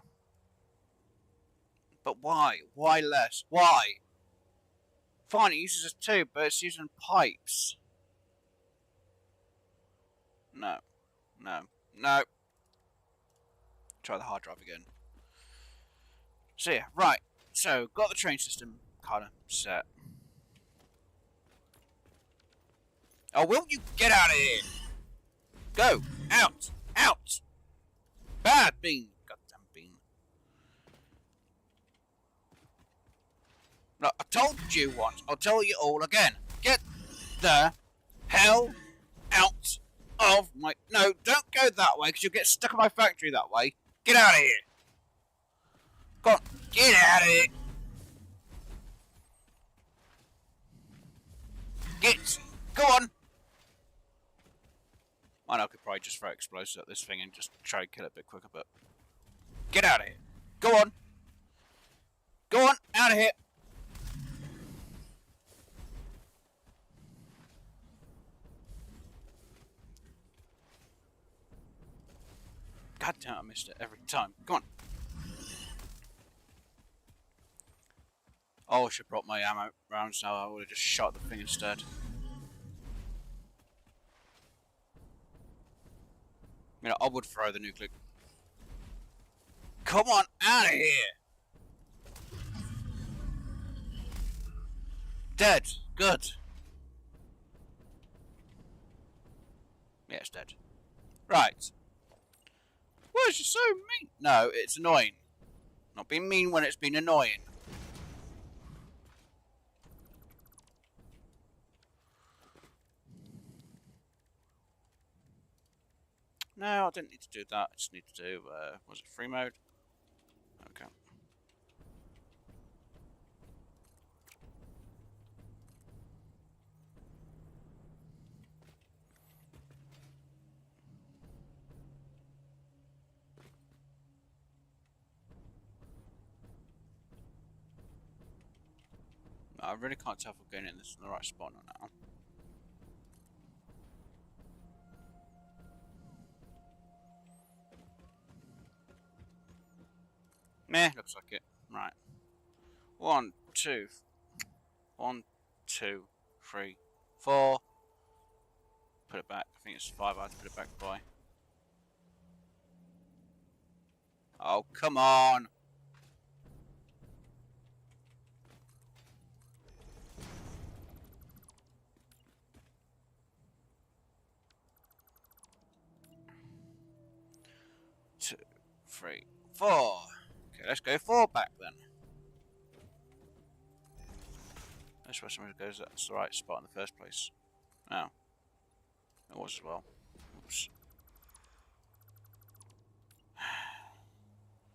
But why? Why less? Why? Fine, it uses a tube, but it's using pipes. No. No. No. Try the hard drive again. So yeah, right. So, got the train system kind of set. Oh, will you get out of here? Go! Out! Out! Bad bean! Goddamn bean. Look, I told you once. I'll tell you all again. Get the hell out of my... No, don't go that way, because you'll get stuck in my factory that way. Get out of here! Go on, get out of here! Get! Go on! I know I could probably just throw explosives at this thing and just try and kill it a bit quicker, but... Get out of here! Go on! Go on! Out of here! God damn, I missed it every time. Come on! Oh, I should have brought my ammo round, so I would have just shot the thing instead. You know, I would throw the nuclear. Come on, out of here! Dead. Good. Yeah, it's dead. Right. Why is she so mean? No, it's annoying. Not being mean when it's been annoying. No, I didn't need to do that. I just need to do, was it free mode? Okay. I really can't tell if I'm getting in this in the right spot or now. Meh, looks like it. Right. 1, 2, 1, 2, 3, 4. Put it back. I think it's 5. I have to put it back by. Oh, come on. Two, 3, 4. Okay, let's go 4 back then. That's where somebody goes. That's the right spot in the first place. Oh. It was as well. Oops.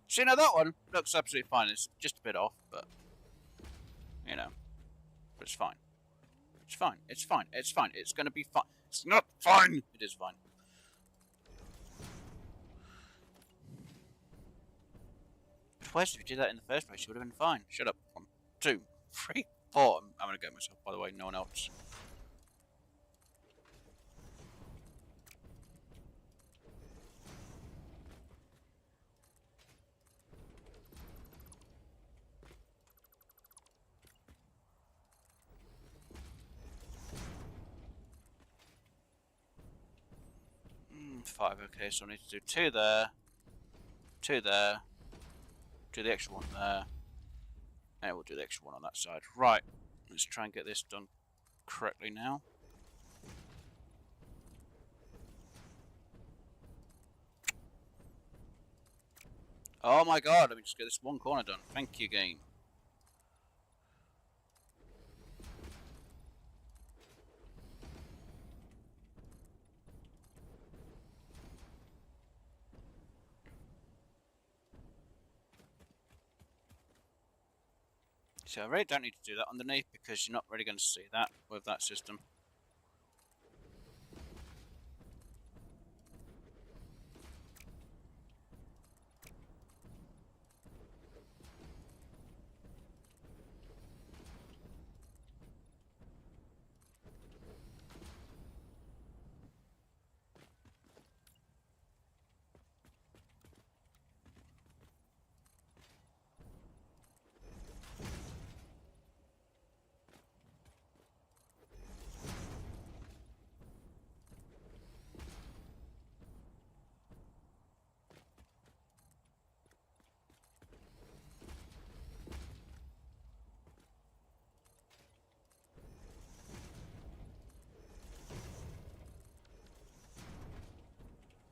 See, now that one looks absolutely fine. It's just a bit off, but, you know. But it's fine. It's fine. It's fine. It's fine. It's going to be fine. It's not fine. It is fine. But whereas if you did that in the first place, you would have been fine. Shut up. 1, 2, 3, 4. I'm going to get myself, by the way. No one else. Five, okay, so I need to do 2 there, 2 there, do the extra one there, and we'll do the extra one on that side. Right, let's try and get this done correctly now. Oh my god, let me just get this one corner done. Thank you, game. So I really don't need to do that underneath because you're not really going to see that with that system.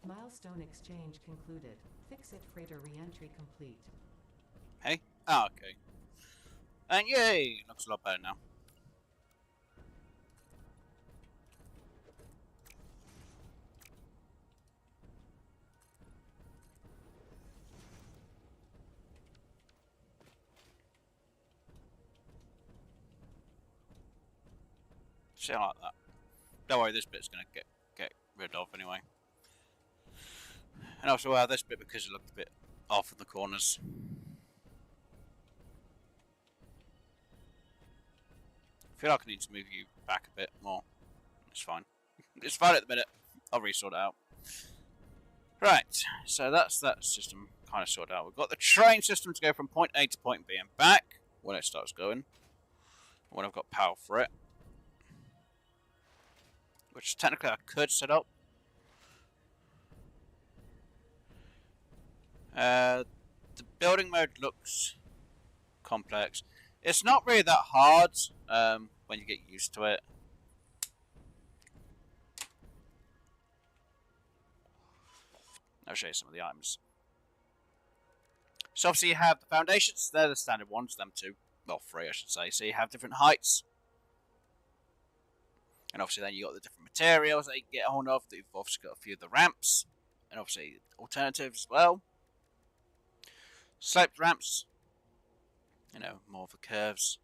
Milestone exchange concluded. FICSIT freighter re-entry complete. Hey? Oh, okay. And yay! Looks a lot better now. See, I like that. Don't worry, this bit's gonna get rid of anyway. And also, this bit because it looked a bit off in the corners. I feel like I need to move you back a bit more. It's fine. It's fine at the minute. I'll resort it out. Right, so that's that system kind of sorted out. We've got the train system to go from point A to point B and back when it starts going. When I've got power for it. Which technically I could set up. The building mode looks complex. It's not really that hard when you get used to it. I'll show you some of the items. So obviously you have the foundations. They're the standard ones, them two. Well, three I should say. So you have different heights. And obviously then you got the different materials that you can get hold of. You've obviously got a few of the ramps. And obviously alternatives as well. Sloped ramps. You know, more of the curves.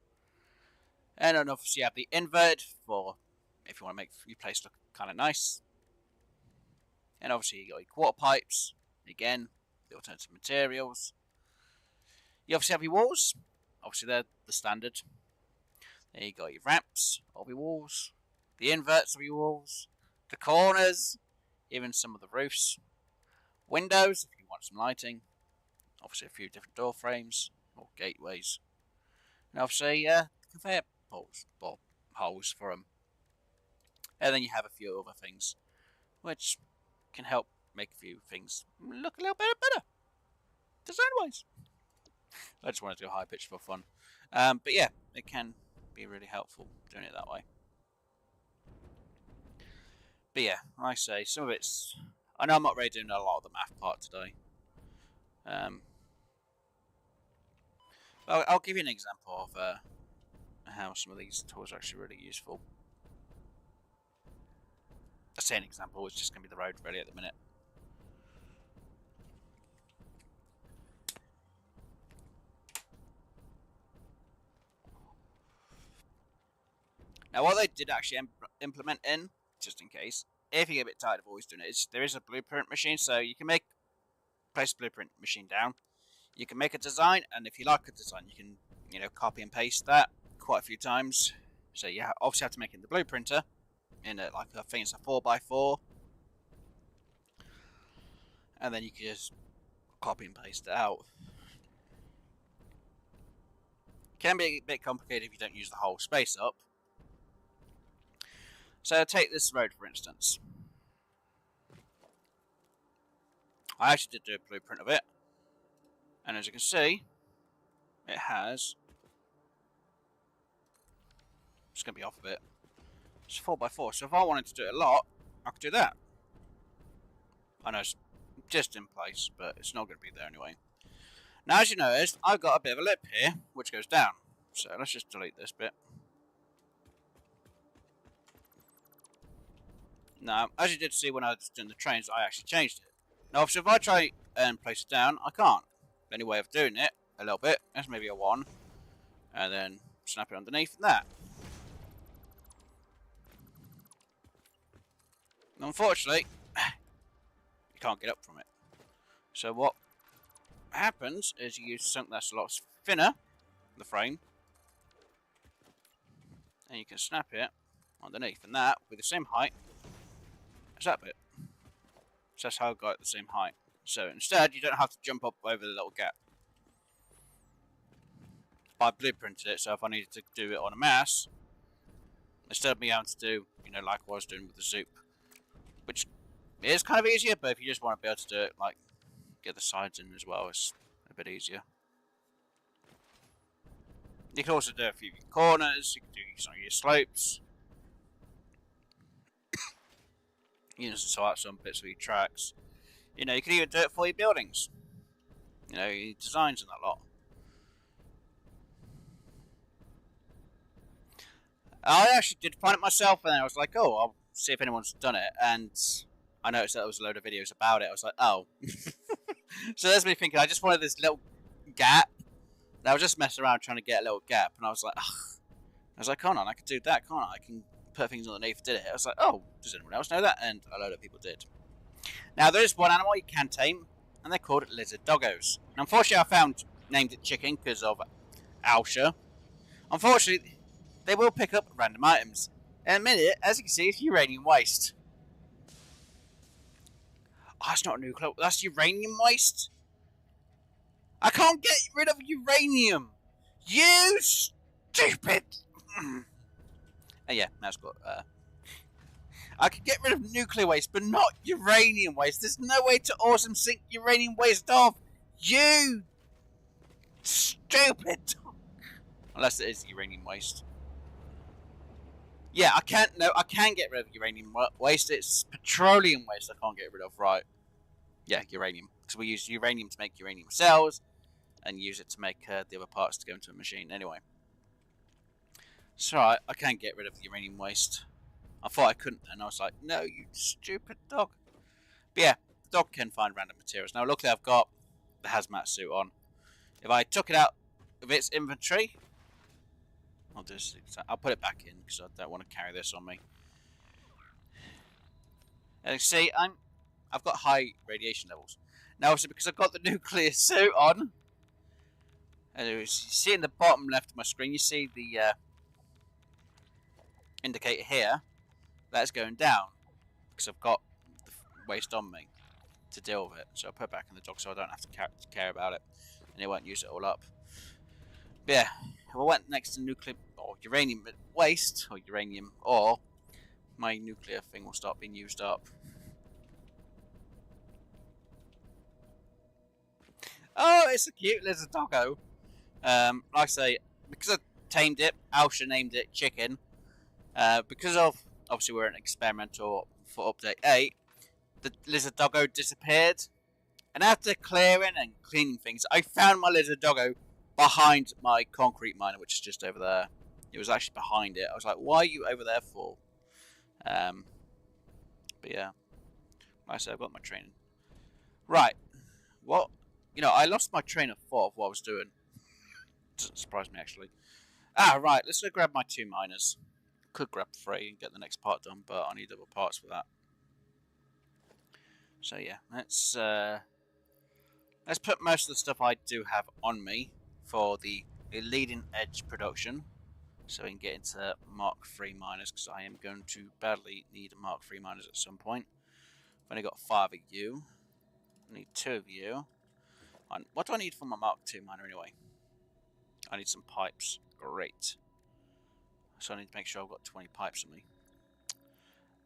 And then obviously you have the inverted for if you want to make your place look kind of nice. And obviously you got your quarter pipes. Again, the alternative materials. You obviously have your walls. Obviously they're the standard. There you got your ramps of your walls. The inverts of your walls. The corners. Even some of the roofs. Windows if you want some lighting. Obviously a few different door frames. Or gateways. And obviously conveyor holes for them. And then you have a few other things. Which can help make a few things look a little bit better. Design-wise. I just wanted to go high pitch for fun. But yeah, it can be really helpful doing it that way. But yeah, like I say, some of it's... I know I'm not really doing a lot of the math part today. I'll give you an example of how some of these tools are actually really useful. I say an example, it's just going to be the road really at the minute. Now what they did actually implement in, just in case, if you get a bit tired of always doing it, is there is a blueprint machine, so you can place a blueprint machine down. You can make a design, and if you like a design, you can, you know, copy and paste that quite a few times. So you obviously have to make it in the blueprinter, in a, like I think it's a 4x4, and then you can just copy and paste it out. It can be a bit complicated if you don't use the whole space up. So take this road for instance. I actually did do a blueprint of it, and as you can see, it has. It's going to be off a bit. It's 4x4, so if I wanted to do it a lot, I could do that. I know it's just in place, but it's not going to be there anyway. Now, as you noticed, I've got a bit of a lip here, which goes down. So let's just delete this bit. Now, as you did see when I was doing the trains, I actually changed it. Now, obviously, if I try and place it down, I can't. The only way of doing it, a little bit, is maybe a 1. And then snap it underneath that. Unfortunately, you can't get up from it. So what happens is you use something that's a lot thinner, the frame, and you can snap it underneath, and that will be the same height as that bit. So that's how I got it the same height. So instead, you don't have to jump up over the little gap. I blueprinted it, so if I needed to do it on a mass, instead of me having to do, you know, like I was doing with the Zoop, which is kind of easier, but if you just want to be able to do it, like, get the sides in as well, it's a bit easier. You can also do a few corners, you can do some of your slopes. You can sort out some bits of your tracks. You know, you can even do it for your buildings. You know, your designs and that lot. I actually did find it myself, and then I was like, oh, I'll see if anyone's done it, and I noticed that there was a load of videos about it. I was like, oh. So that's me thinking, I just wanted this little gap, and I was just messing around trying to get a little gap, and I was like, ugh. I was like, come on, I can do that, can't I? I can put things underneath, did it? I was like, oh, does anyone else know that? And a load of people did. Now, there is one animal you can tame, and they're called lizard doggos. And unfortunately, I named it chicken because of Alsha. Unfortunately, they will pick up random items. In a minute, as you can see, it's uranium waste. Oh, that's not nuclear. That's uranium waste? I can't get rid of uranium! You stupid! And yeah, that's got... I can get rid of nuclear waste, but not uranium waste. There's no way to awesome sink uranium waste off! You stupid dog! Unless it is uranium waste. Yeah, I can get rid of uranium waste. It's petroleum waste I can't get rid of, right. Yeah, uranium. Because we use uranium to make uranium cells, and use it to make the other parts to go into a machine. Anyway. So I can't get rid of the uranium waste. I thought I couldn't, and I was like, no, you stupid dog. But yeah, the dog can find random materials. Now, luckily I've got the hazmat suit on. If I took it out of its inventory, I'll put it back in because I don't want to carry this on me. And you see, I've got high radiation levels. Now, obviously, because I've got the nuclear suit on, and you see in the bottom left of my screen, you see the indicator here. That's going down because I've got the waste on me to deal with it. So I'll put it back in the dog so I don't have to care about it, and it won't use it all up. But yeah, if I went next to nuclear or uranium waste or uranium ore, my nuclear thing will start being used up. Oh, it's a cute little doggo. Like I say, because I tamed it, Alsha named it Chicken. Because of, obviously we're an experimental for update 8, the lizard doggo disappeared. And after clearing and cleaning things, I found my lizard doggo behind my concrete miner, which is just over there. It was actually behind it. I was like, why are you over there for? But yeah, like I said, I've got my training. Right, what? You know, I lost my train of thought of what I was doing. Doesn't surprise me, actually. Right, let's go grab my 2 miners. Could grab 3 and get the next part done, but I need other parts for that. So yeah, let's put most of the stuff I do have on me for the leading edge production, so we can get into Mark III miners, because I am going to badly need Mark III miners at some point. I've only got 5 of you. I need 2 of you. What do I need for my Mark II miner anyway? I need some pipes. Great. So I need to make sure I've got 20 pipes on me.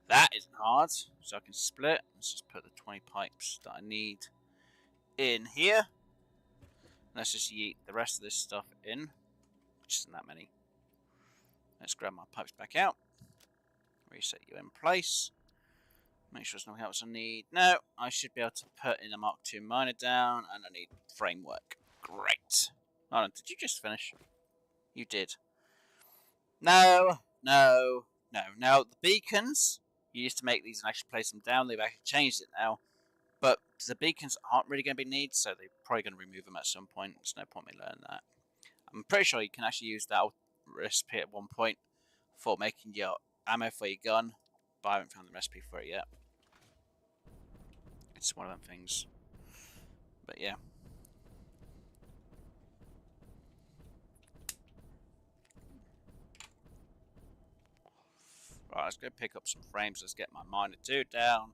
That isn't hard. So I can split. Let's just put the 20 pipes that I need in here. Let's just yeet the rest of this stuff in, which isn't that many. Let's grab my pipes back out. Reset you in place. Make sure there's nothing else I need. No, I should be able to put in a Mark II miner down, and I need framework. Great. Hold on, did you just finish? You did. No. Now, the beacons, you used to make these and actually place them down. They've actually changed it now. But the beacons aren't really going to be needed, so they're probably going to remove them at some point. There's no point in me learning that. I'm pretty sure you can actually use that recipe at one point for making your ammo for your gun, but I haven't found the recipe for it yet. It's one of them things. But yeah. Right, let's go pick up some frames. Let's get my miner 2 down.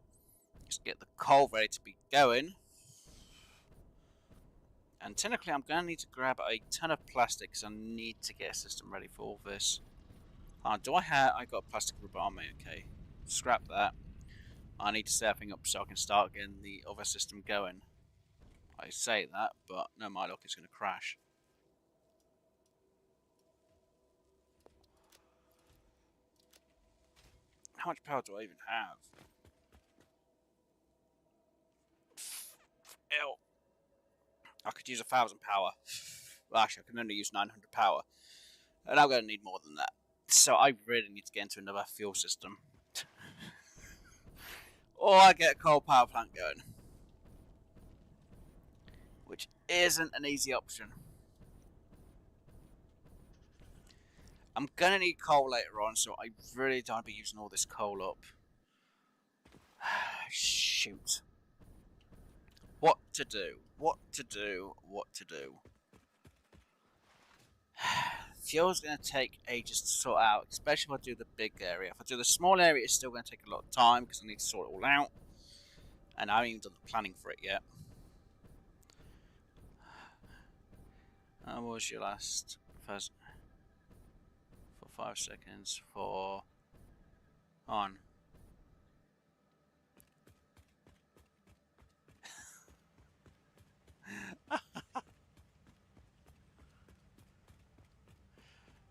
Let's get the coal ready to be going. And technically, I'm going to need to grab a ton of plastic because I need to get a system ready for all this. Do I have... I got a plastic rubber on me, okay. Scrap that. I need to set everything up so I can start getting the other system going. I say that, but no, my luck, it's going to crash. How much power do I even have? Ew. I could use 1,000 power. Well, actually, I can only use 900 power. And I'm going to need more than that. So I really need to get into another fuel system. Or I get a coal power plant going. Which isn't an easy option. I'm going to need coal later on, so I really don't want to be using all this coal up. Shoot. What to do? What to do? What to do? Fuel's going to take ages to sort out, especially if I do the big area. If I do the small area, it's still going to take a lot of time because I need to sort it all out. And I haven't even done the planning for it yet. What was your last? First, for 5 seconds. For on.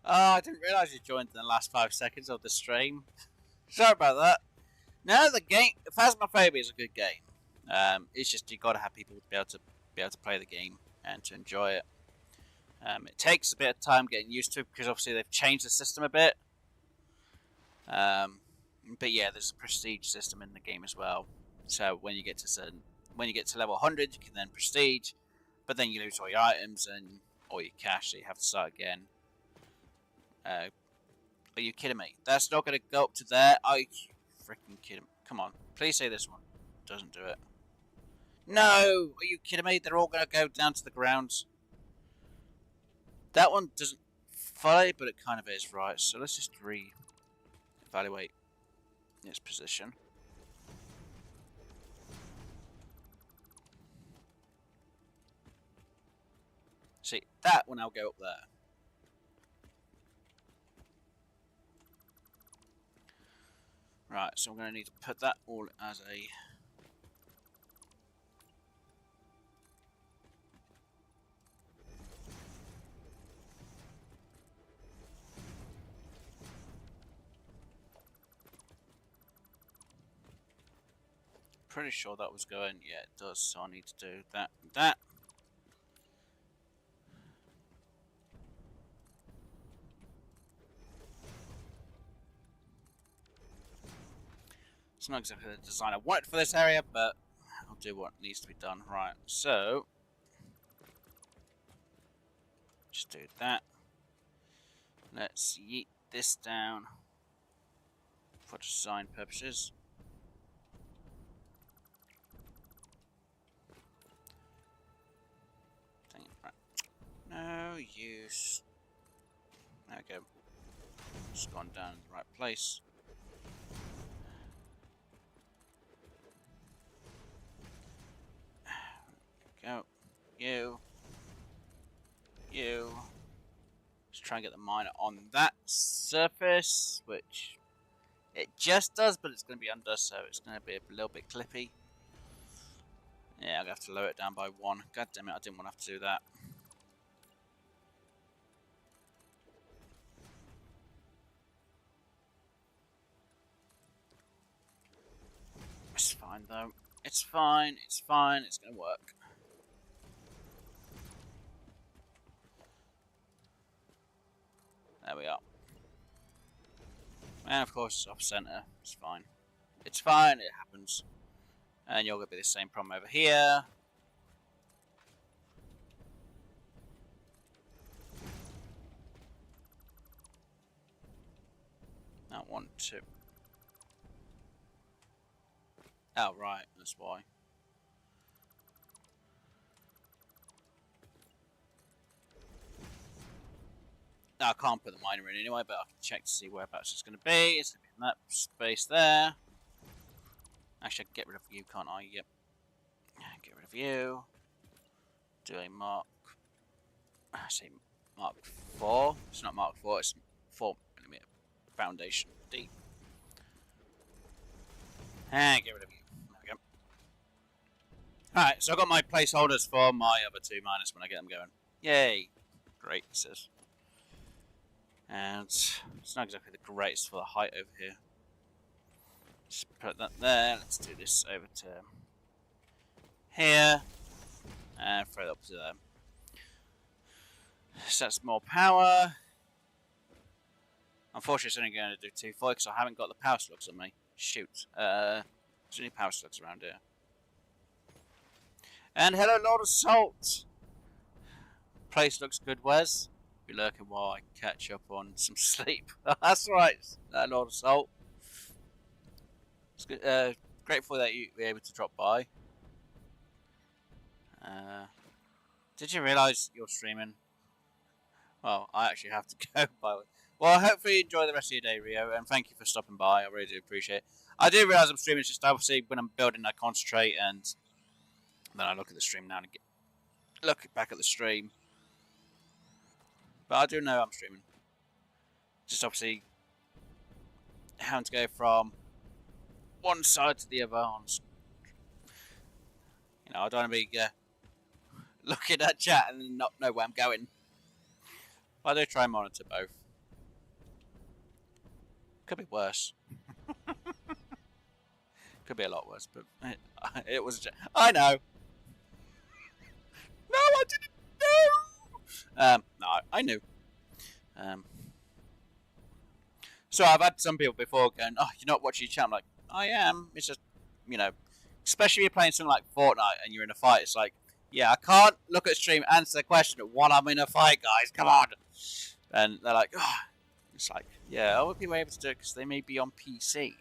Oh, I didn't realise you joined in the last 5 seconds of the stream. Sorry about that. No, the game, Phasmophobia is a good game. It's just you got to have people to be able to play the game and to enjoy it. It takes a bit of time getting used to it because obviously they've changed the system a bit. But yeah, there's a prestige system in the game as well. So when you get to level 100, you can then prestige, but then you lose all your items and all your cash, so you have to start again. Are you kidding me? That's not going to go up to there. Are you freaking kidding me? Come on, please say this one doesn't do it. No, are you kidding me? They're all going to go down to the ground. That one doesn't follow, but it kind of is, right? So let's just re-evaluate its position. See, that one I'll go up there. Right, so I'm going to need to put that all as a... Pretty sure that was going, yeah it does, so I need to do that and that. It's not exactly the design I wanted for this area, but I'll do what needs to be done. Right, so just do that. Let's yeet this down for design purposes. Right. No use. There we go. Just gone down in the right place. Go. You. Let's try and get the miner on that surface, which it just does, but it's going to be under, so it's going to be a little bit clippy. Yeah, I'm going to have to lower it down by 1. God damn it, I didn't want to have to do that. It's fine, though. It's fine, it's fine, it's going to work. There we are. And of course, it's off center. It's fine. It's fine, it happens. And you're going to be the same problem over here. Not 1, 2. Oh, right, that's why. Now, I can't put the miner in anyway, but I can check to see whereabouts it's going to be. It's going to be in that space there. Actually, I can get rid of you, can't I? Yep. Get rid of you. Do a mark. I say mark 4. It's not mark 4, it's 4mm foundation deep. And get rid of you. There we go. Alright, so I've got my placeholders for my other 2 miners when I get them going. Yay. Great, it says. And it's not exactly the greatest for the height over here. Just put that there. Let's do this over to here. And throw it up to there. So that's more power. Unfortunately, it's only going to do 240 because I haven't got the power slugs on me. Shoot. There's any power slugs around here. And hello, Lord of Salt! Place looks good, Wes. Be lurking while I catch up on some sleep. That's right, Lord of Salt. It's good, grateful that you were able to drop by. Did you realise you're streaming? Well, I actually have to go, by the way. Well, hopefully you enjoy the rest of your day, Rio, and thank you for stopping by. I really do appreciate it. I do realise I'm streaming, it's just obviously when I'm building I concentrate, and then I look at the stream now and look back at the stream. But I do know I'm streaming. Just obviously having to go from one side to the other. You know, I don't want to be looking at chat and not know where I'm going. But I do try and monitor both. Could be worse. Could be a lot worse, but it was. I know. No, I didn't know. No, I knew. So I've had some people before going, "Oh, you're not watching your channel." I'm like, I am. It's just, you know, especially if you're playing something like Fortnite and you're in a fight. It's like, yeah, I can't look at stream, answer the question while I'm in a fight, guys. Come on. And they're like, oh. It's like, yeah, I would be able to do it because they may be on PC.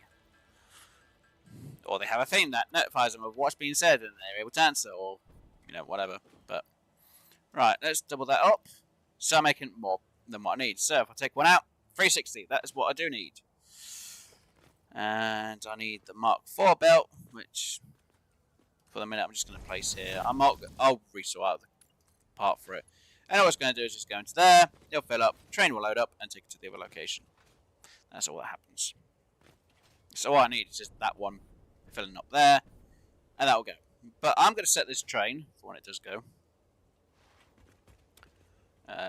Or they have a thing that notifies them of what's being said and they're able to answer, or, you know, whatever. But, right, let's double that up. So I'm making more than what I need. So if I take one out, 360, that is what I do need. And I need the Mark IV belt, which, for the minute, I'm just going to place here. I'll resort out the part for it. And all I was going to do is just go into there, it'll fill up, train will load up, and take it to the other location. That's all that happens. So all I need is just that one filling up there, and that will go. But I'm going to set this train for when it does go.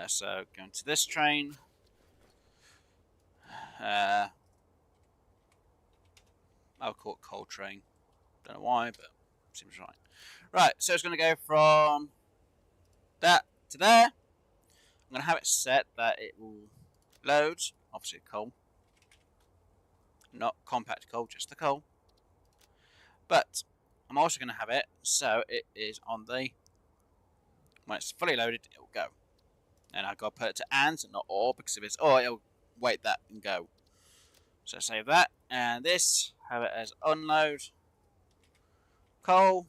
So going to this train. I'll call it coal train. Don't know why, but seems right. Right, so it's going to go from that to there. I'm going to have it set that it will load, obviously coal. Not compact coal, just the coal. But I'm also going to have it so it is on the, when it's fully loaded, it will go. And I've got to put it to and not or, because if it's or, it'll wait that and go. So save that, and this, have it as unload coal.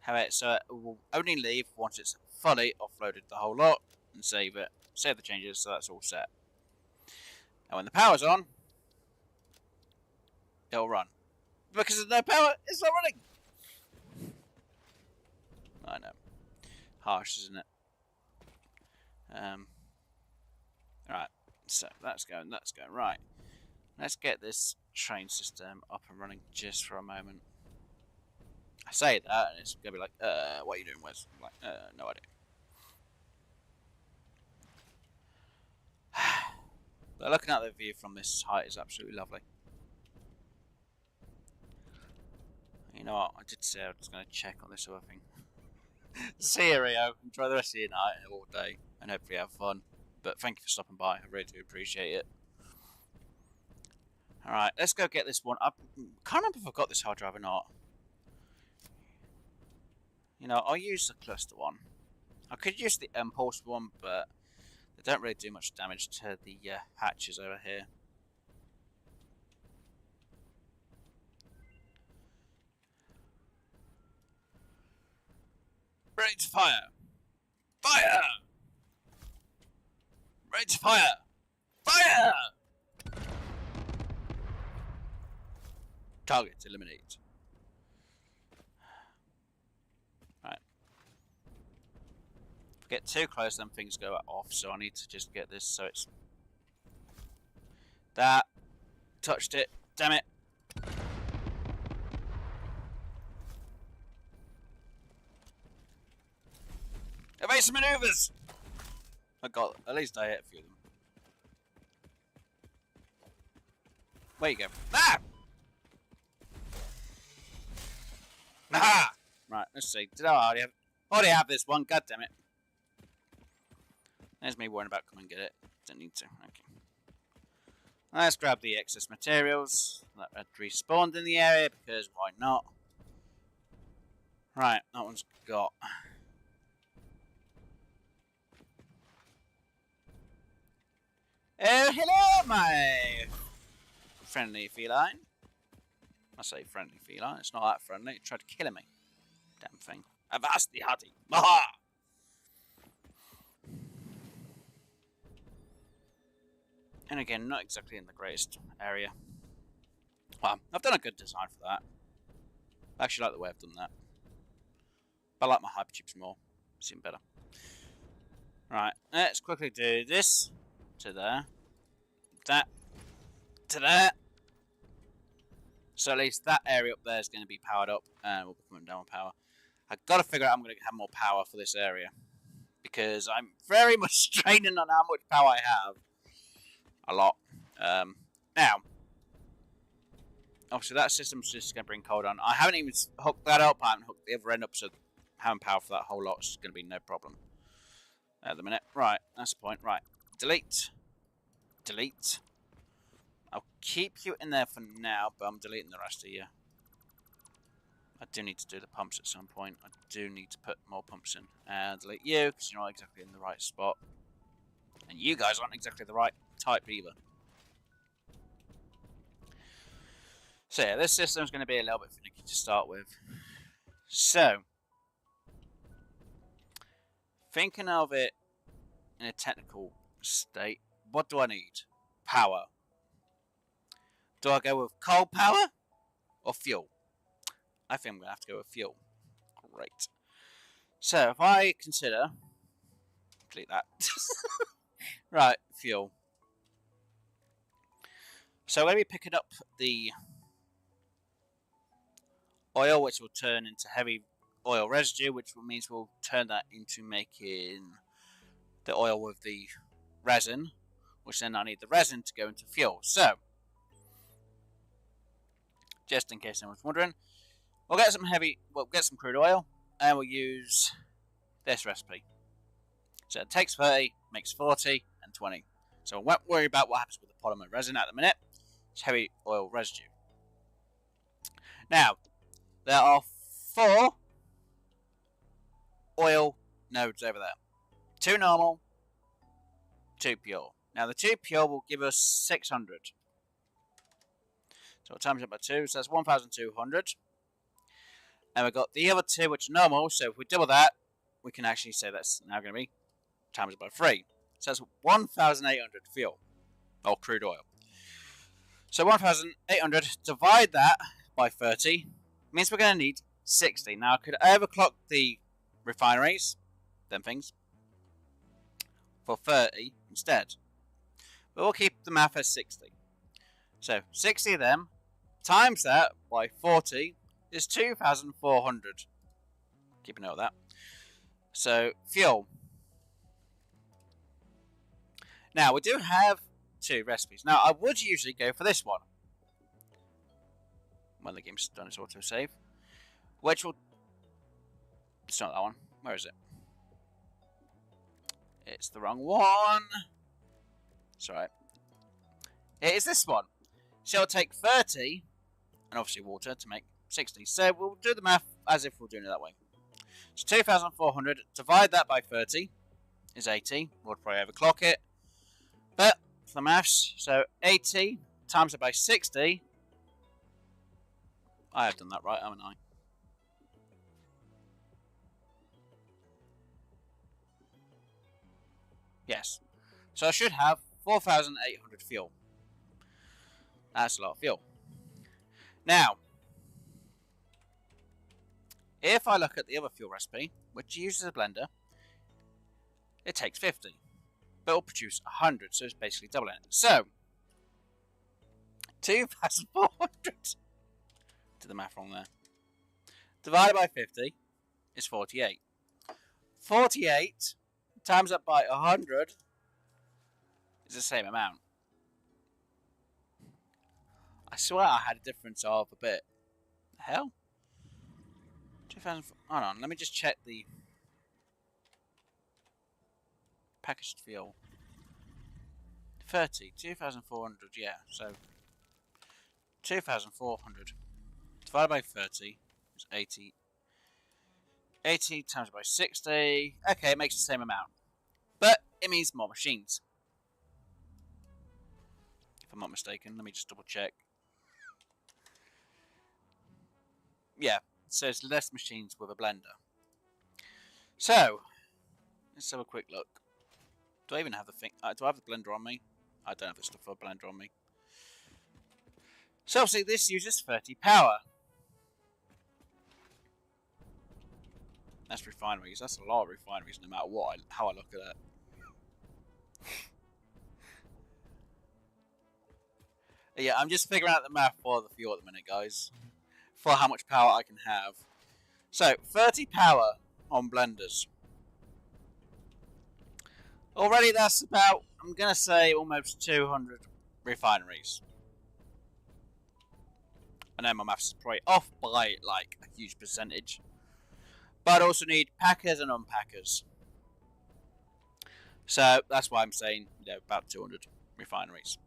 Have it so it will only leave once it's fully offloaded the whole lot, and save it. Save the changes, so that's all set. And when the power's on, it'll run. Because there's no power, it's not running. I know. Harsh, isn't it? Right, so that's going. Right. Let's get this train system up and running just for a moment. I say that, and it's going to be like, what are you doing, Wes? I'm like, no idea. But looking at the view from this height is absolutely lovely. You know what? I did say I was going to check on this other thing. See you, Rio. Enjoy the rest of your night and all day, and hopefully have fun. But thank you for stopping by. I really do appreciate it. Alright, let's go get this one. I can't remember if I've got this hard drive or not. You know, I'll use the cluster one. I could use the impulse one, but they don't really do much damage to the hatches over here. Ready to fire! Fire! Ready to fire! Fire! Target eliminate. Right. If I get too close, then things go off, so I need to just get this so it's... That. Touched it. Damn it. Evasive maneuvers! I got, at least I hit a few of them. Where you go? Ah! Aha! Right, let's see. Did I already have this one? God damn it. There's me worrying about coming and get it. Don't need to. Okay. Let's grab the excess materials that had respawned in the area, because why not? Right, that one's got... Oh, hello, my friendly feline. I say friendly feline, it's not that friendly. It tried killing me. Damn thing. Avast the hutty. Maha! And again, not exactly in the greatest area. Well, I've done a good design for that. I actually like the way I've done that. But I like my hypertubes more. Seem better. Right, let's quickly do this to there. That to there. So at least that area up there is going to be powered up, and we'll be coming down with power. I've got to figure out how I'm going to have more power for this area, because I'm very much straining on how much power I have. A lot. Now, obviously that system's just going to bring coal on. I haven't even hooked that up. I haven't hooked the other end up, so having power for that whole lot is going to be no problem at the minute. Right, that's the point. Right, delete. Delete. I'll keep you in there for now, but I'm deleting the rest of you. I do need to do the pumps at some point. I do need to put more pumps in. And delete you, because you're not exactly in the right spot. And you guys aren't exactly the right type either. So yeah, this system's going to be a little bit finicky to start with. So, thinking of it in a technical state, what do I need? Power. Do I go with coal power or fuel? I think I'm going to have to go with fuel. Great. So, if I consider... delete that. Right, fuel. So, I'm going to be picking up the oil, which will turn into heavy oil residue, which means we'll turn that into making the oil with the resin, which then I need the resin to go into fuel. So, just in case anyone's wondering, we'll get some crude oil, and we'll use this recipe. So it takes 30, makes 40, and 20. So I won't worry about what happens with the polymer resin at the minute. It's heavy oil residue. Now, there are 4 oil nodes over there. 2 normal, 2 pure. Now the 2 pure will give us 600. So we'll times it by 2, so that's 1,200. And we've got the other 2 which are normal, so if we double that, we can actually say that's now going to be times it by 3. So that's 1,800 fuel, or crude oil. So 1,800, divide that by 30, means we're going to need 60. Now I could overclock the refineries, them things, for 30 instead. But we'll keep the math as 60. So 60 of them, times that by 40, is 2,400. Keep a note of that. So, fuel. Now, we do have 2 recipes. Now, I would usually go for this one, when the game's done its autosave, which will... It's not that one. Where is it? It's the wrong one. It's alright. It is this one. So it'll take 30, and obviously water, to make 60. So we'll do the math as if we're doing it that way. So 2,400, divide that by 30, is 80. We'll probably overclock it. But, for the maths, so 80 times it by 60. I have done that right, haven't I? Yes. So I should have 4,800 fuel. That's a lot of fuel. Now, if I look at the other fuel recipe, which uses a blender, it takes 50. But it'll produce 100, so it's basically doubling it. So, 2,400. Did the math wrong there. Divided by 50 is 48. 48 times up by 100 is the same amount. I swear I had a difference of a bit. The hell? 2,000. Hold on, let me just check the packaged fuel. 30, 2,400, yeah, so 2,400 divided by 30 is 80. 80 times by 60. Okay, it makes the same amount. But it means more machines. If I'm not mistaken, let me just double check. Yeah, so it's less machines with a blender. So, let's have a quick look. Do I even have the thing? Do I have the blender on me? I don't have the stuff for a blender on me. So obviously this uses 30 power. That's refineries. That's a lot of refineries no matter what, how I look at it. Yeah, I'm just figuring out the math for the fuel at the minute, guys. For how much power I can have. So, 30 power on blenders. Already that's about, I'm going to say, almost 200 refineries. I know my maths is probably off by like a huge percentage. But I also need packers and unpackers. So that's why I'm saying, about 200 refineries.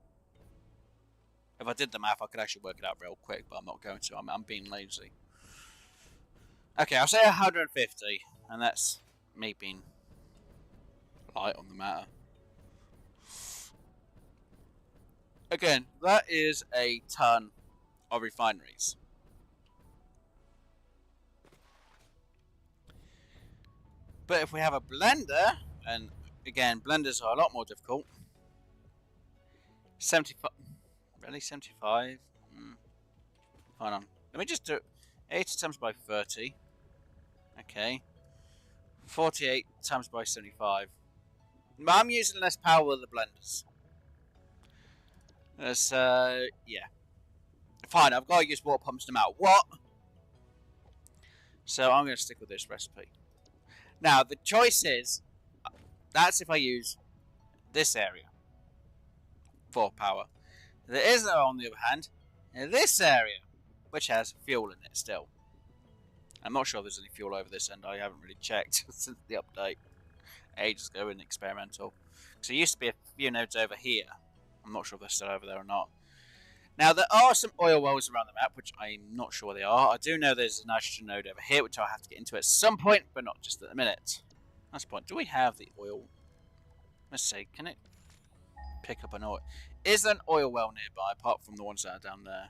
If I did the math, I could actually work it out real quick, but I'm not going to. I'm being lazy. Okay, I'll say 150, and that's me being light on the matter. Again, that is a ton of refineries. But if we have a blender, and again, blenders are a lot more difficult. 75. Really? 75? Hold on. Let me just do 80 times by 30. Okay. 48 times by 75. I'm using less power with the blenders. Yeah. Fine, I've got to use water pumps no matter what. So I'm going to stick with this recipe. Now, the choice is, that's if I use this area for power. There is, on the other hand, this area, which has fuel in it still. I'm not sure there's any fuel over this end. I haven't really checked since the update. Ages ago in experimental. Because there used to be a few nodes over here. I'm not sure if they're still over there or not. Now, there are some oil wells around the map, which I'm not sure they are. I do know there's a nitrogen node over here, which I'll have to get into at some point, but not just at the minute. That's the point. Do we have the oil? Let's see. Can it pick up an oil? Is there an oil well nearby, apart from the ones that are down there?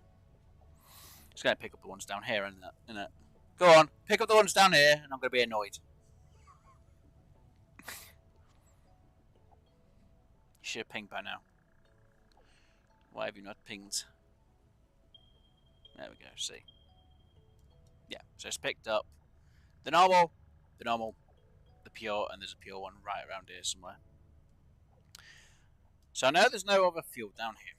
Just going to pick up the ones down here, isn't it? Go on. Pick up the ones down here, and I'm going to be annoyed. You should have pinged by now. Why have you not pinged? There we go, see. Yeah, so it's picked up the normal, the pure, and there's a pure one right around here somewhere. So I know there's no other fuel down here.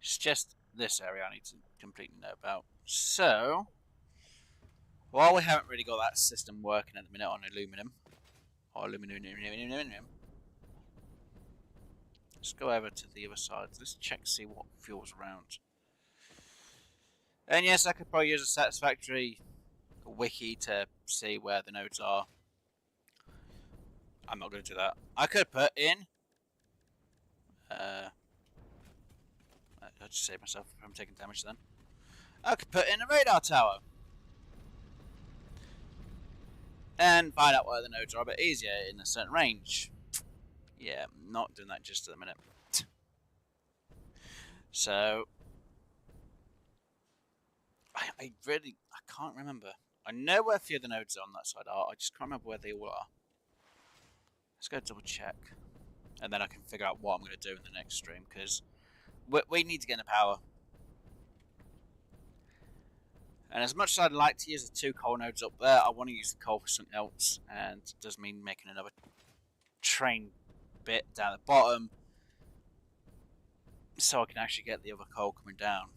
It's just this area I need to completely know about. So, while we haven't really got that system working at the minute on aluminium, let's go over to the other side. Let's check, see what fuel's around. And yes, I could probably use a Satisfactory wiki to see where the nodes are. I'm not going to do that. I could put in... I'll just save myself from taking damage then. I could put in a radar tower. And find out where the nodes are a bit easier in a certain range. Yeah, I'm not doing that just at the minute. So... I can't remember. I know where a few of the nodes on that side are. I just can't remember where they all are. Let's go double check. And then I can figure out what I'm going to do in the next stream. Because we need to get into power. And as much as I'd like to use the 2 coal nodes up there, I want to use the coal for something else. And it does mean making another train bit down the bottom. So I can actually get the other coal coming down.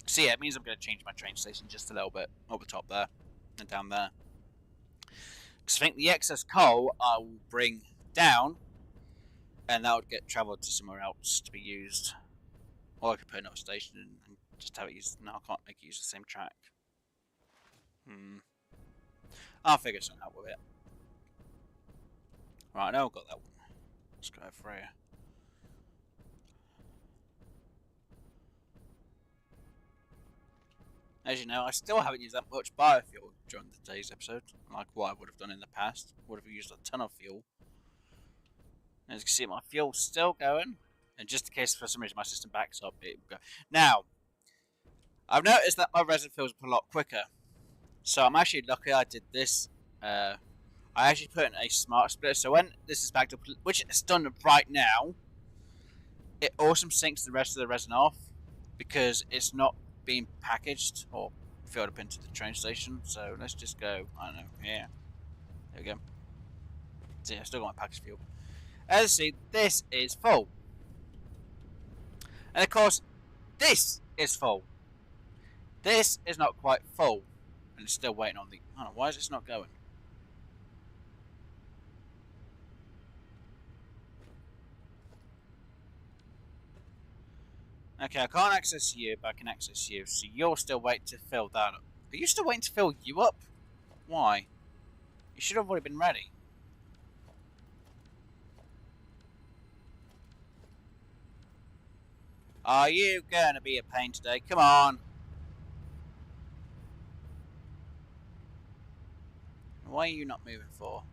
So yeah, it means I'm going to change my train station just a little bit up the top there and down there. Because I think the excess coal I will bring down, and that would get travelled to somewhere else to be used. Or I could put another station in and just have it used. No, I can't make it use the same track. I'll figure something out with it. Right, now I've got that one. Let's go over here. As you know, I still haven't used that much biofuel during today's episode, like what I would have done in the past. Would have used a ton of fuel. As you can see, my fuel's still going, and just in case for some reason my system backs up, it will go. Now, I've noticed that my resin fills up a lot quicker, so I'm actually lucky I did this. I actually put in a smart splitter, so when this is backed up, which it's done right now, it also sinks the rest of the resin off, because it's not being packaged or filled up into the train station. So let's just go, I don't know, here. There we go. See, I still got my packaged fuel. As you see, this is full. And of course, this is full. This is not quite full. And it's still waiting on the... I don't know, why is this not going? Okay, I can't access you, but I can access you. So you're still waiting to fill that up. Are you still waiting to fill you up? Why? You should have already been ready. Are you gonna be a pain today? Come on. Why are you not moving for?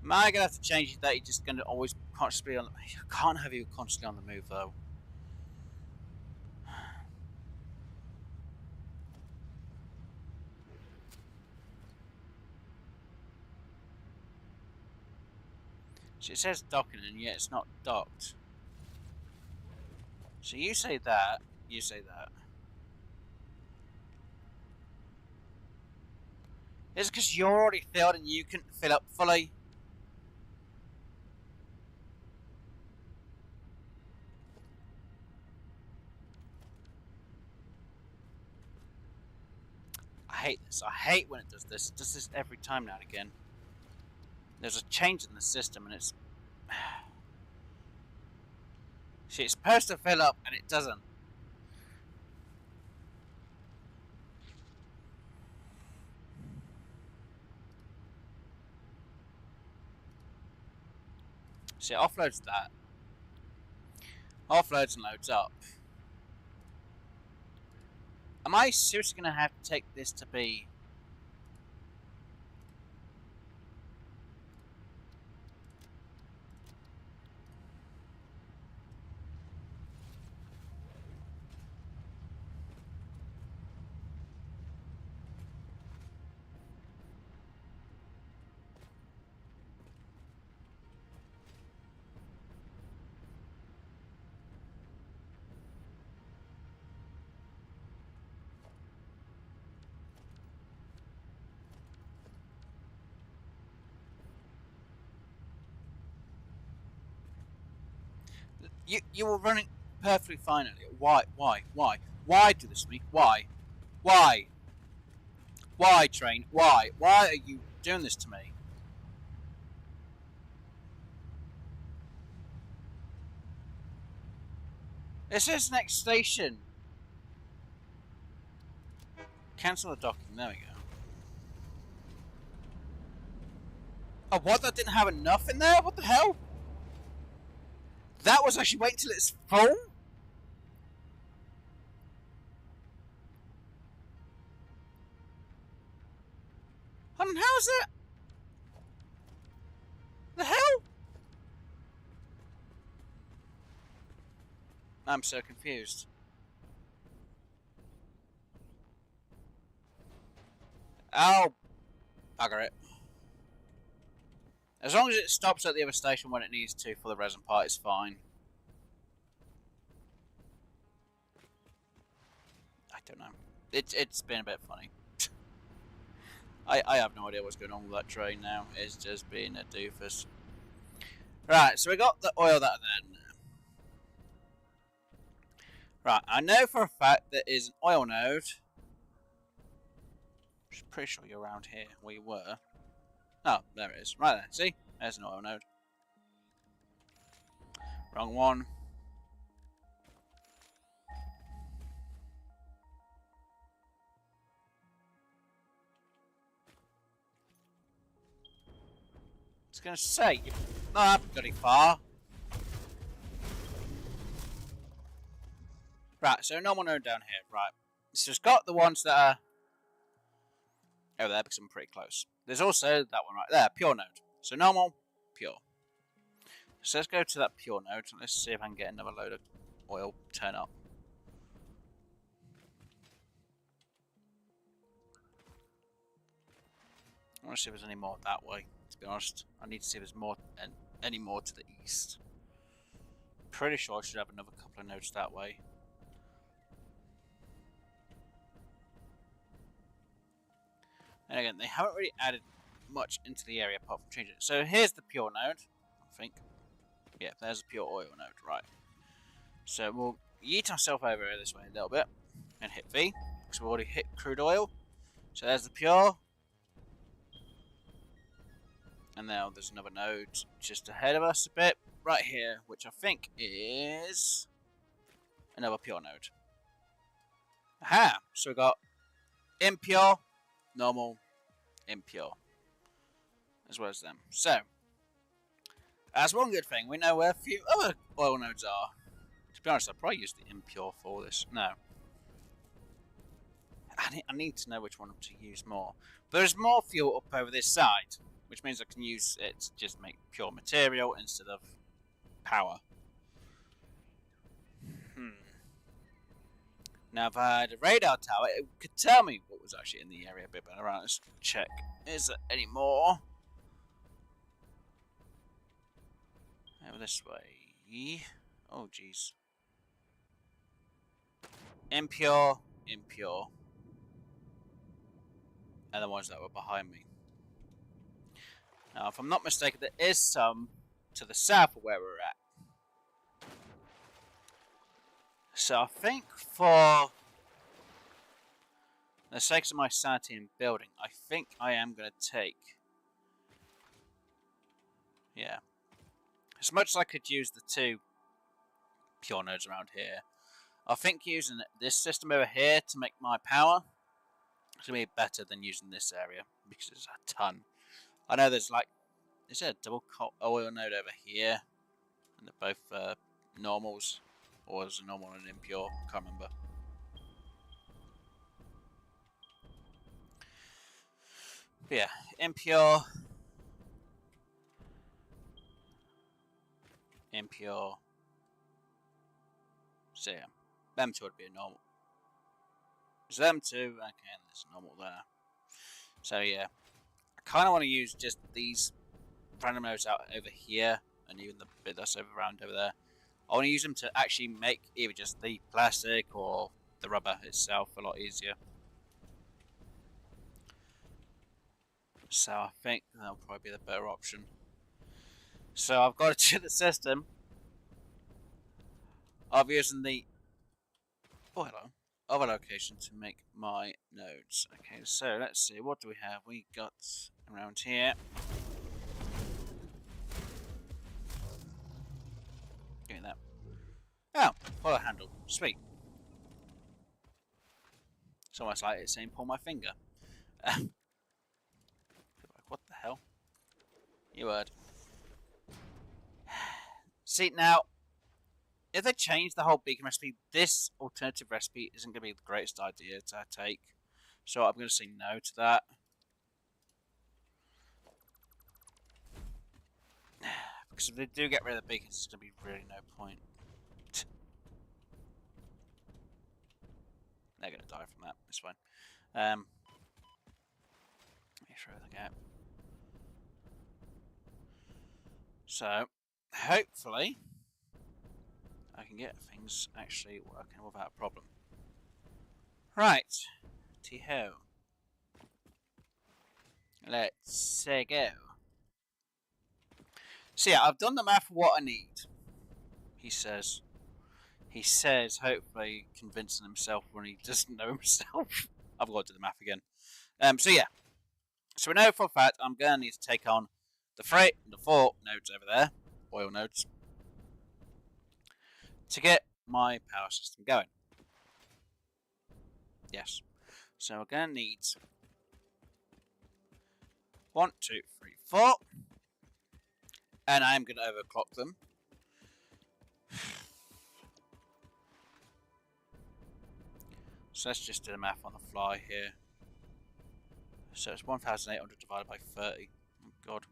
Am I gonna have to change it that you're just gonna always constantly on? I can't have you constantly on the move though. So it says docking and yet it's not docked. So you say that, you say that. Is it because you're already filled and you couldn't fill up fully? I hate this. I hate when it does this. It does this every time now and again. There's a change in the system and it's... See, it's supposed to fill up and it doesn't. See, it offloads that. Offloads and loads up. Am I seriously going to have to take this to be... You were running perfectly fine earlier. Why do this to me? Why? Why, train? Why are you doing this to me? This is next station. Cancel the docking. There we go. Oh, what? That didn't have enough in there? What the hell? That was actually waiting till it's full? Hold on, how is it? The hell? I'm so confused. Oh, bugger it. As long as it stops at the other station when it needs to for the resin part, it's fine. I don't know. It's been a bit funny. I have no idea what's going on with that train now. It's just being a doofus. Right, so we got the oil that then. Right, I know for a fact there is an oil node. I'm pretty sure you're around here where you were. Oh, there it is. Right there, see? There's an oil node. Wrong one. I was going to say, you're not that bloody far. Right, so normal node down here. Right. So it's got the ones that are over there because I'm pretty close. There's also that one right there, pure node. So normal, pure. So let's go to that pure node and let's see if I can get another load of oil turn up. I want to see if there's any more that way, to be honest. I need to see if there's more any more to the east. Pretty sure I should have another couple of nodes that way. And again, they haven't really added much into the area apart from changing it. So here's the pure node, I think. Yeah, there's a pure oil node, right. So we'll yeet ourselves over here this way a little bit and hit V, because we've already hit crude oil. So there's the pure. And now there's another node just ahead of us a bit, right here, which I think is another pure node. Aha! So we got impure, normal, impure, as well as them. So, that's one good thing. We know where a few other oil nodes are. To be honest, I'll probably use the impure for this. No. I need to know which one to use more. But there's more fuel up over this side, which means I can use it to just make pure material instead of power. Now, if I had a radar tower, it could tell me what was actually in the area a bit better. Right, let's check. Is there any more? Over this way. Oh, jeez. Impure, impure. And the ones that were behind me. Now, if I'm not mistaken, there is some to the south of where we're at. So I think for the sake of my sanity in building, I think I am going to take... Yeah. As much as I could use the 2 pure nodes around here, I think using this system over here to make my power is going to be better than using this area, because it's a ton. I know there's like... Is there a double oil node over here? And they're both normals. Or is it normal and impure? Can't remember. But yeah, impure. Impure. So yeah, them 2 would be a normal. There's them 2, okay, and there's normal there. So yeah, I kind of want to use just these random nodes out over here, and even the bit that's around over there. I want to use them to actually make either just the plastic or the rubber itself a lot easier. So I think that'll probably be the better option. So I've got to do the system of using the other location to make my nodes. Okay, so let's see, what do we have? We got around here. Give me that. Oh, follow handle. Sweet. It's almost like it's saying pull my finger. What the hell? You heard. See, now, if they change the whole beacon recipe, this alternative recipe isn't going to be the greatest idea to take. So I'm going to say no to that. Because if they do get rid of the beacons, it's going to be really no point. They're going to die from that. It's fine. Let me throw the gap. So, hopefully, I can get things actually working without a problem. Right. T-ho. Let's go. So yeah, I've done the math for what I need. He says. He says, hopefully convincing himself when he doesn't know himself. I've got to do the math again. So yeah. So we know for a fact I'm going to need to take on the 4 nodes over there, oil nodes, to get my power system going. Yes. So we're going to need 1, 2, 3, 4. And I'm going to overclock them. So let's just do the math on the fly here. So it's 1,800 divided by 30. Oh God.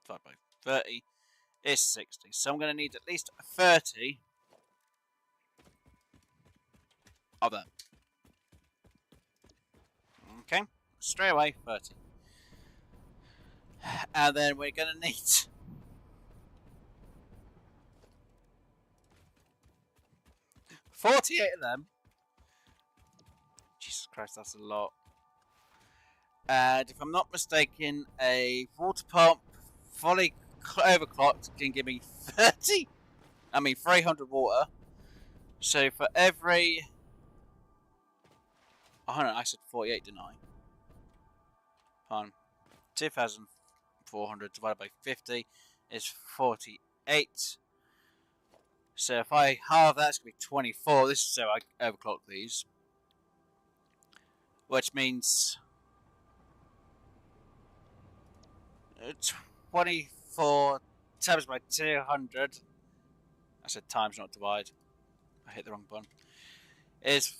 Divided by 30 is 60. So I'm going to need at least 30 of them. Okay. Straight away, 30. And then we're going to need 48 of them. Jesus Christ, that's a lot. And if I'm not mistaken, a water pump fully overclocked can give me 300 water. So for every... Oh, no, I said 48, didn't I? Hold on. 2,400 divided by 50 is 48. So if I halve that, it's going to be 24. This is so I overclock these. Which means 24 times by 200. I said times, not divide. I hit the wrong button. Is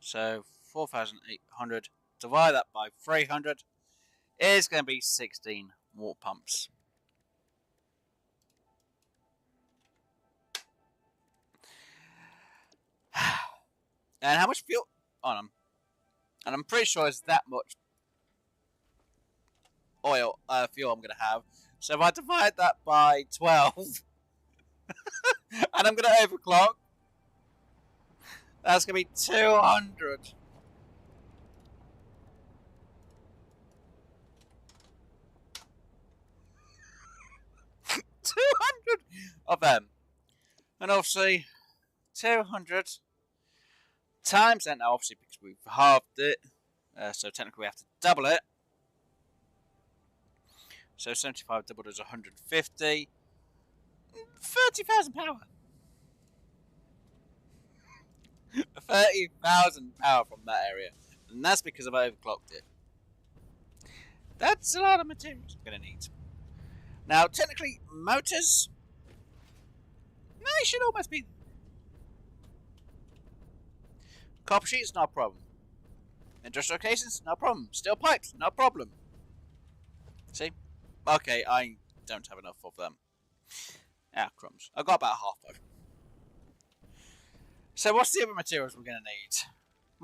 so 4,800. Divide that by 300 is going to be 16 water pumps. And how much fuel on them? And I'm pretty sure it's that much fuel I'm going to have. So if I divide that by 12, and I'm going to overclock, that's going to be 200. Of them. And obviously, 200 times that now, obviously, because we've halved it. So technically, we have to double it. So 75 doubled is 150. 30,000 power. 30,000 power from that area. And that's because I've overclocked it. That's a lot of materials I'm going to need. Now, technically, motors, they should almost be. Copper sheets, no problem. Industrial casings, no problem. Steel pipes, no problem. See? Okay, I don't have enough of them. Ah, crumbs. I've got about half though. So what's the other materials we're going to need?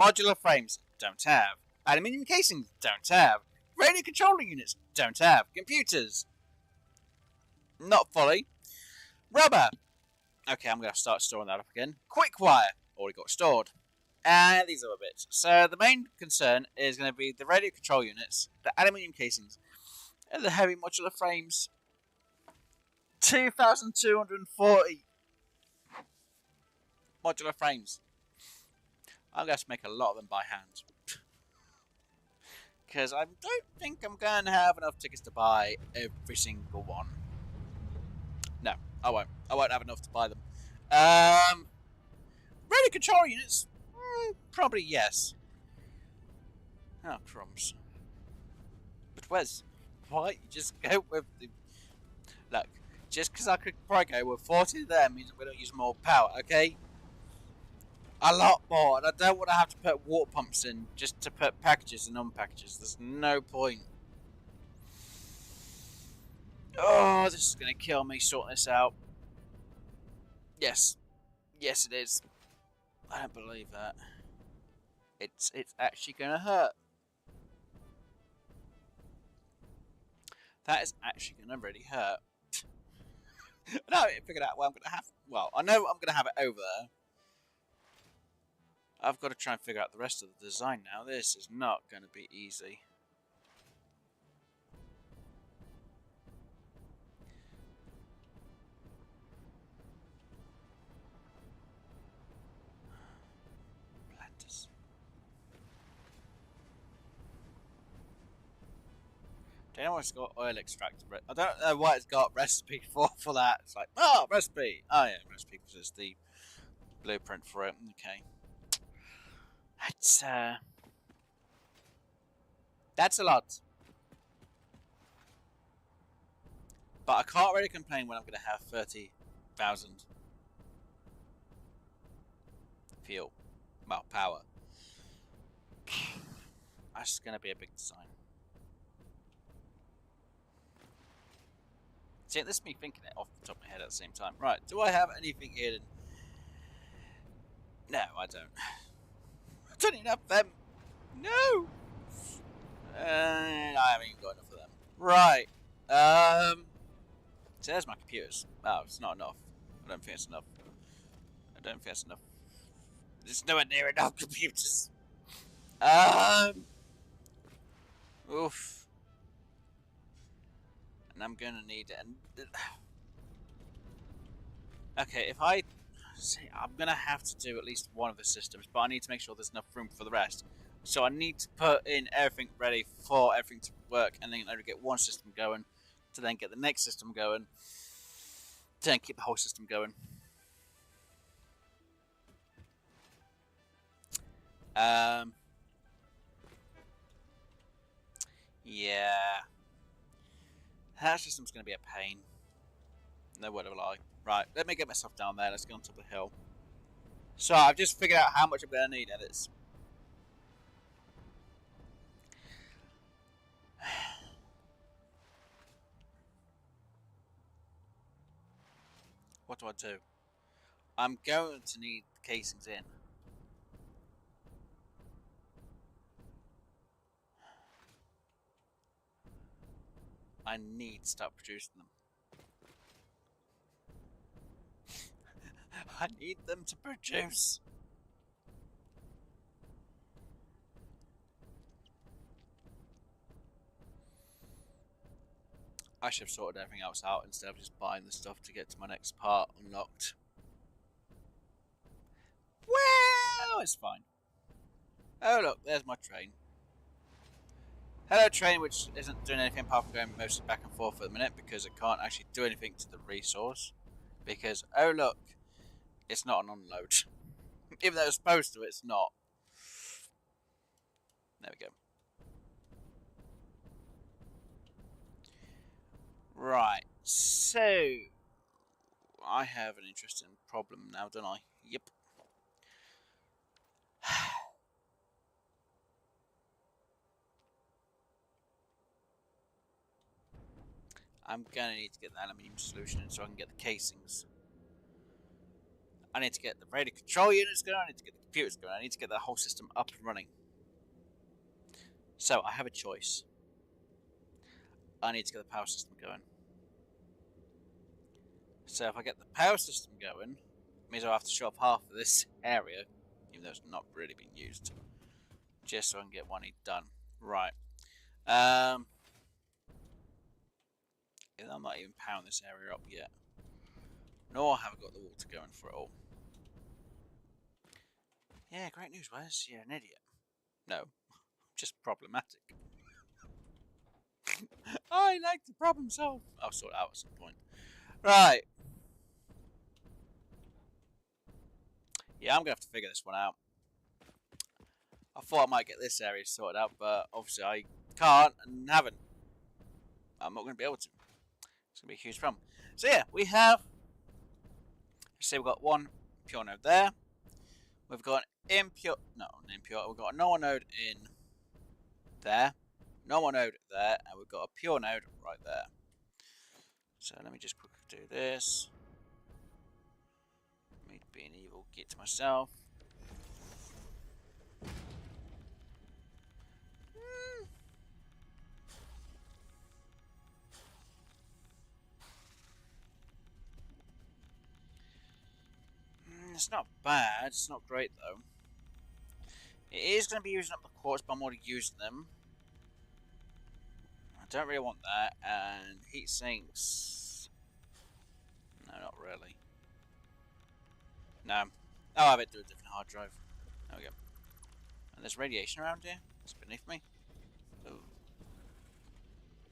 Modular frames, don't have. Aluminium casings, don't have. Radio controlling units, don't have. Computers, not fully. Rubber. Okay, I'm going to start storing that up again. Quick wire, already got stored. And these other bits. So the main concern is going to be the radio control units, the aluminium casings, and the heavy modular frames. 2,240 modular frames. I'm going to make a lot of them by hand. Because I don't think I'm going to have enough tickets to buy every single one. No, I won't. I won't have enough to buy them. Radio control units? Probably yes. Oh, crumbs. But why you just go with the... Look, just because I could probably go with 40 of them means we don't use more power, okay? A lot more, and I don't want to have to put water pumps in just to put packages and unpackages. There's no point. Oh, this is going to kill me sorting this out. Yes. Yes, it is. I don't believe that. It's actually going to hurt. That is actually going to really hurt. No, I figured out what I'm going to have. Well, I know I'm going to have it over there. I've got to try and figure out the rest of the design now. This is not going to be easy. Planters. Do you know what's got oil extractor? I don't know what it's got recipe for that. It's like, oh, recipe. Oh, yeah, recipe because it's the blueprint for it. Okay. That's a lot. But I can't really complain when I'm going to have 30,000 fuel. Well, power. That's going to be a big design. See, this is me thinking it off the top of my head at the same time. Right, do I have anything hidden? No, I don't. I don't even have them. No! I haven't even got enough of them. Right. So there's my computers. Oh, it's not enough. I don't think it's enough. I don't think it's enough. There's nowhere near enough computers. Oof. And I'm gonna need it. Okay, if I... See, I'm gonna have to do at least one of the systems, but I need to make sure there's enough room for the rest. So I need to put in everything ready for everything to work, and then only get one system going, to then get the next system going. to keep the whole system going. Yeah. That system's going to be a pain. No word of a lie. Right, let me get myself down there. Let's go on top of the hill. So, I've just figured out how much I'm going to need, and it's... What do? I'm going to need the casings in. I need to start producing them. I need them to produce. I should have sorted everything else out instead of just buying the stuff to get to my next part unlocked. Well, it's fine. Oh look, there's my train. Hello train, which isn't doing anything apart from going mostly back and forth at the minute because it can't actually do anything to the resource. Because, oh look, it's not an unload. Even though it's supposed to, it's not. There we go. Right, so I have an interesting problem now, don't I? Yep. I'm gonna need to get the aluminium solution in so I can get the casings. I need to get the radio control units going, I need to get the computers going, I need to get the whole system up and running. So, I have a choice. I need to get the power system going. So if I get the power system going, it means I'll have to shut off half of this area, even though it's not really being used. Just so I can get one done. Right. I'm not even powering this area up yet. Nor have I got the water going for it all. Yeah, great news, Wes. You're an idiot. No, just problematic. I like to problem solve. I'll sort it out at some point. Right. Yeah, I'm going to have to figure this one out. I thought I might get this area sorted out, but obviously I can't and haven't. I'm not going to be able to. It's going to be a huge problem. So yeah, we have... Let's say we've got one pure node there. We've got an impure... No, an impure. We've got a normal node in there. Normal node there. And we've got a pure node right there. So let me just quickly do this. Me being evil, get to myself. It's not bad, it's not great though. It is going to be using up the quartz, but I'm already using them. I don't really want that, and heat sinks. No, not really. No, I'll have it do a different hard drive. There we go. And there's radiation around here. It's beneath me. Ooh.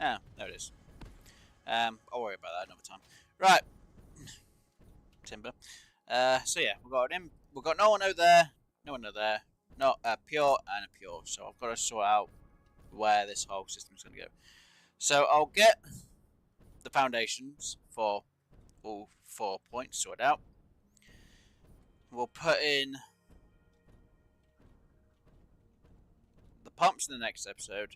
Ah, there it is. I'll worry about that another time. Right. Timber. So yeah, we've got no one out there, no one out there, not a pure and a pure. So I've got to sort out where this whole system is going to go. So I'll get the foundations for all 4 points sorted out. We'll put in the pumps in the next episode,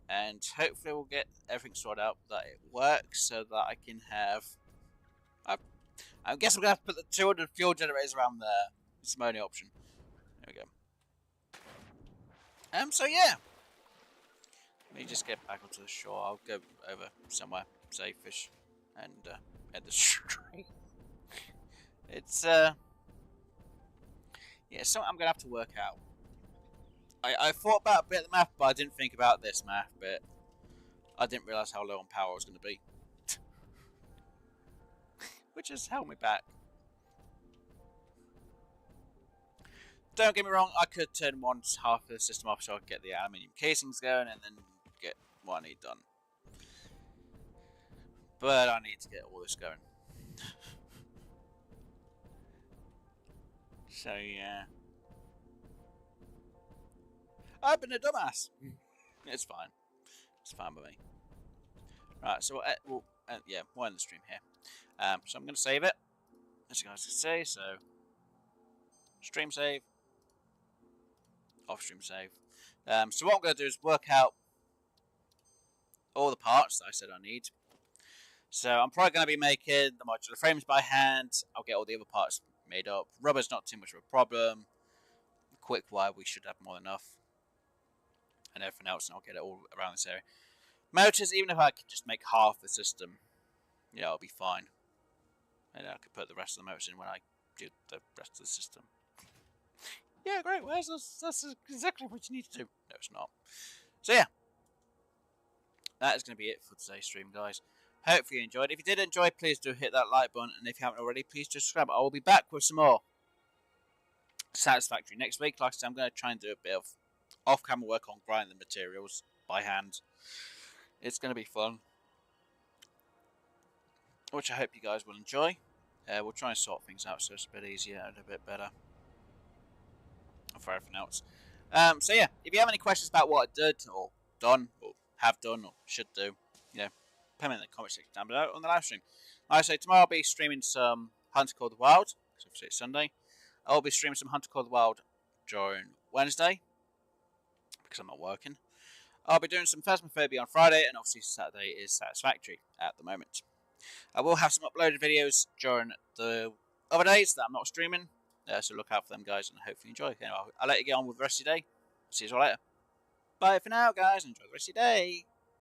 and hopefully we'll get everything sorted out that it works, so that I can have. I guess I'm going to have to put the 200 fuel generators around there. It's my only option. There we go. So yeah. Let me just get back onto the shore. I'll go over somewhere safe-ish and head the stream. It's, yeah, something I'm going to have to work out. I thought about a bit of the math, but I didn't think about this math bit. I didn't realise how low on power I was going to be. Which has held me back. Don't get me wrong, I could turn half of the system off so I could get the aluminium casings going and then get what I need done. But I need to get all this going. So yeah, I've been a dumbass. It's fine. It's fine with me. Right, so yeah, we'll end the stream here. So I'm going to save it, as you guys can see. So stream save, off stream save. So what I'm going to do is work out all the parts that I said I need. So I'm probably going to be making the modular frames by hand. I'll get all the other parts made up. Rubber's not too much of a problem. Quick wire, we should have more than enough. And everything else, and I'll get it all around this area. Motors, even if I could just make half the system, yeah, it'll be fine. And I could put the rest of the motors in when I do the rest of the system. Yeah, great. Well, that's exactly what you need to do. No, it's not. So yeah, that is going to be it for today's stream, guys. Hopefully you enjoyed. If you did enjoy, please do hit that like button. And if you haven't already, please do subscribe. I will be back with some more Satisfactory next week. Like I said, I'm going to try and do a bit of off-camera work on grinding the materials by hand. It's going to be fun, which I hope you guys will enjoy. We'll try and sort things out so it's a bit easier and a bit better for everything else. So yeah, if you have any questions about what I did or done or have done or should do, you know, put them in the comment section down below on the live stream. Like I say, tomorrow I'll be streaming some Hunter Call the Wild, because obviously it's Sunday. I'll be streaming some Hunter Call the Wild during Wednesday, because I'm not working. I'll be doing some Phasmophobia on Friday, and obviously Saturday is Satisfactory at the moment. I will have some uploaded videos during the other days that I'm not streaming, so look out for them, guys, and hopefully enjoy. Anyway, I'll let you get on with the rest of your day. See you all later. Bye for now, guys. Enjoy the rest of your day.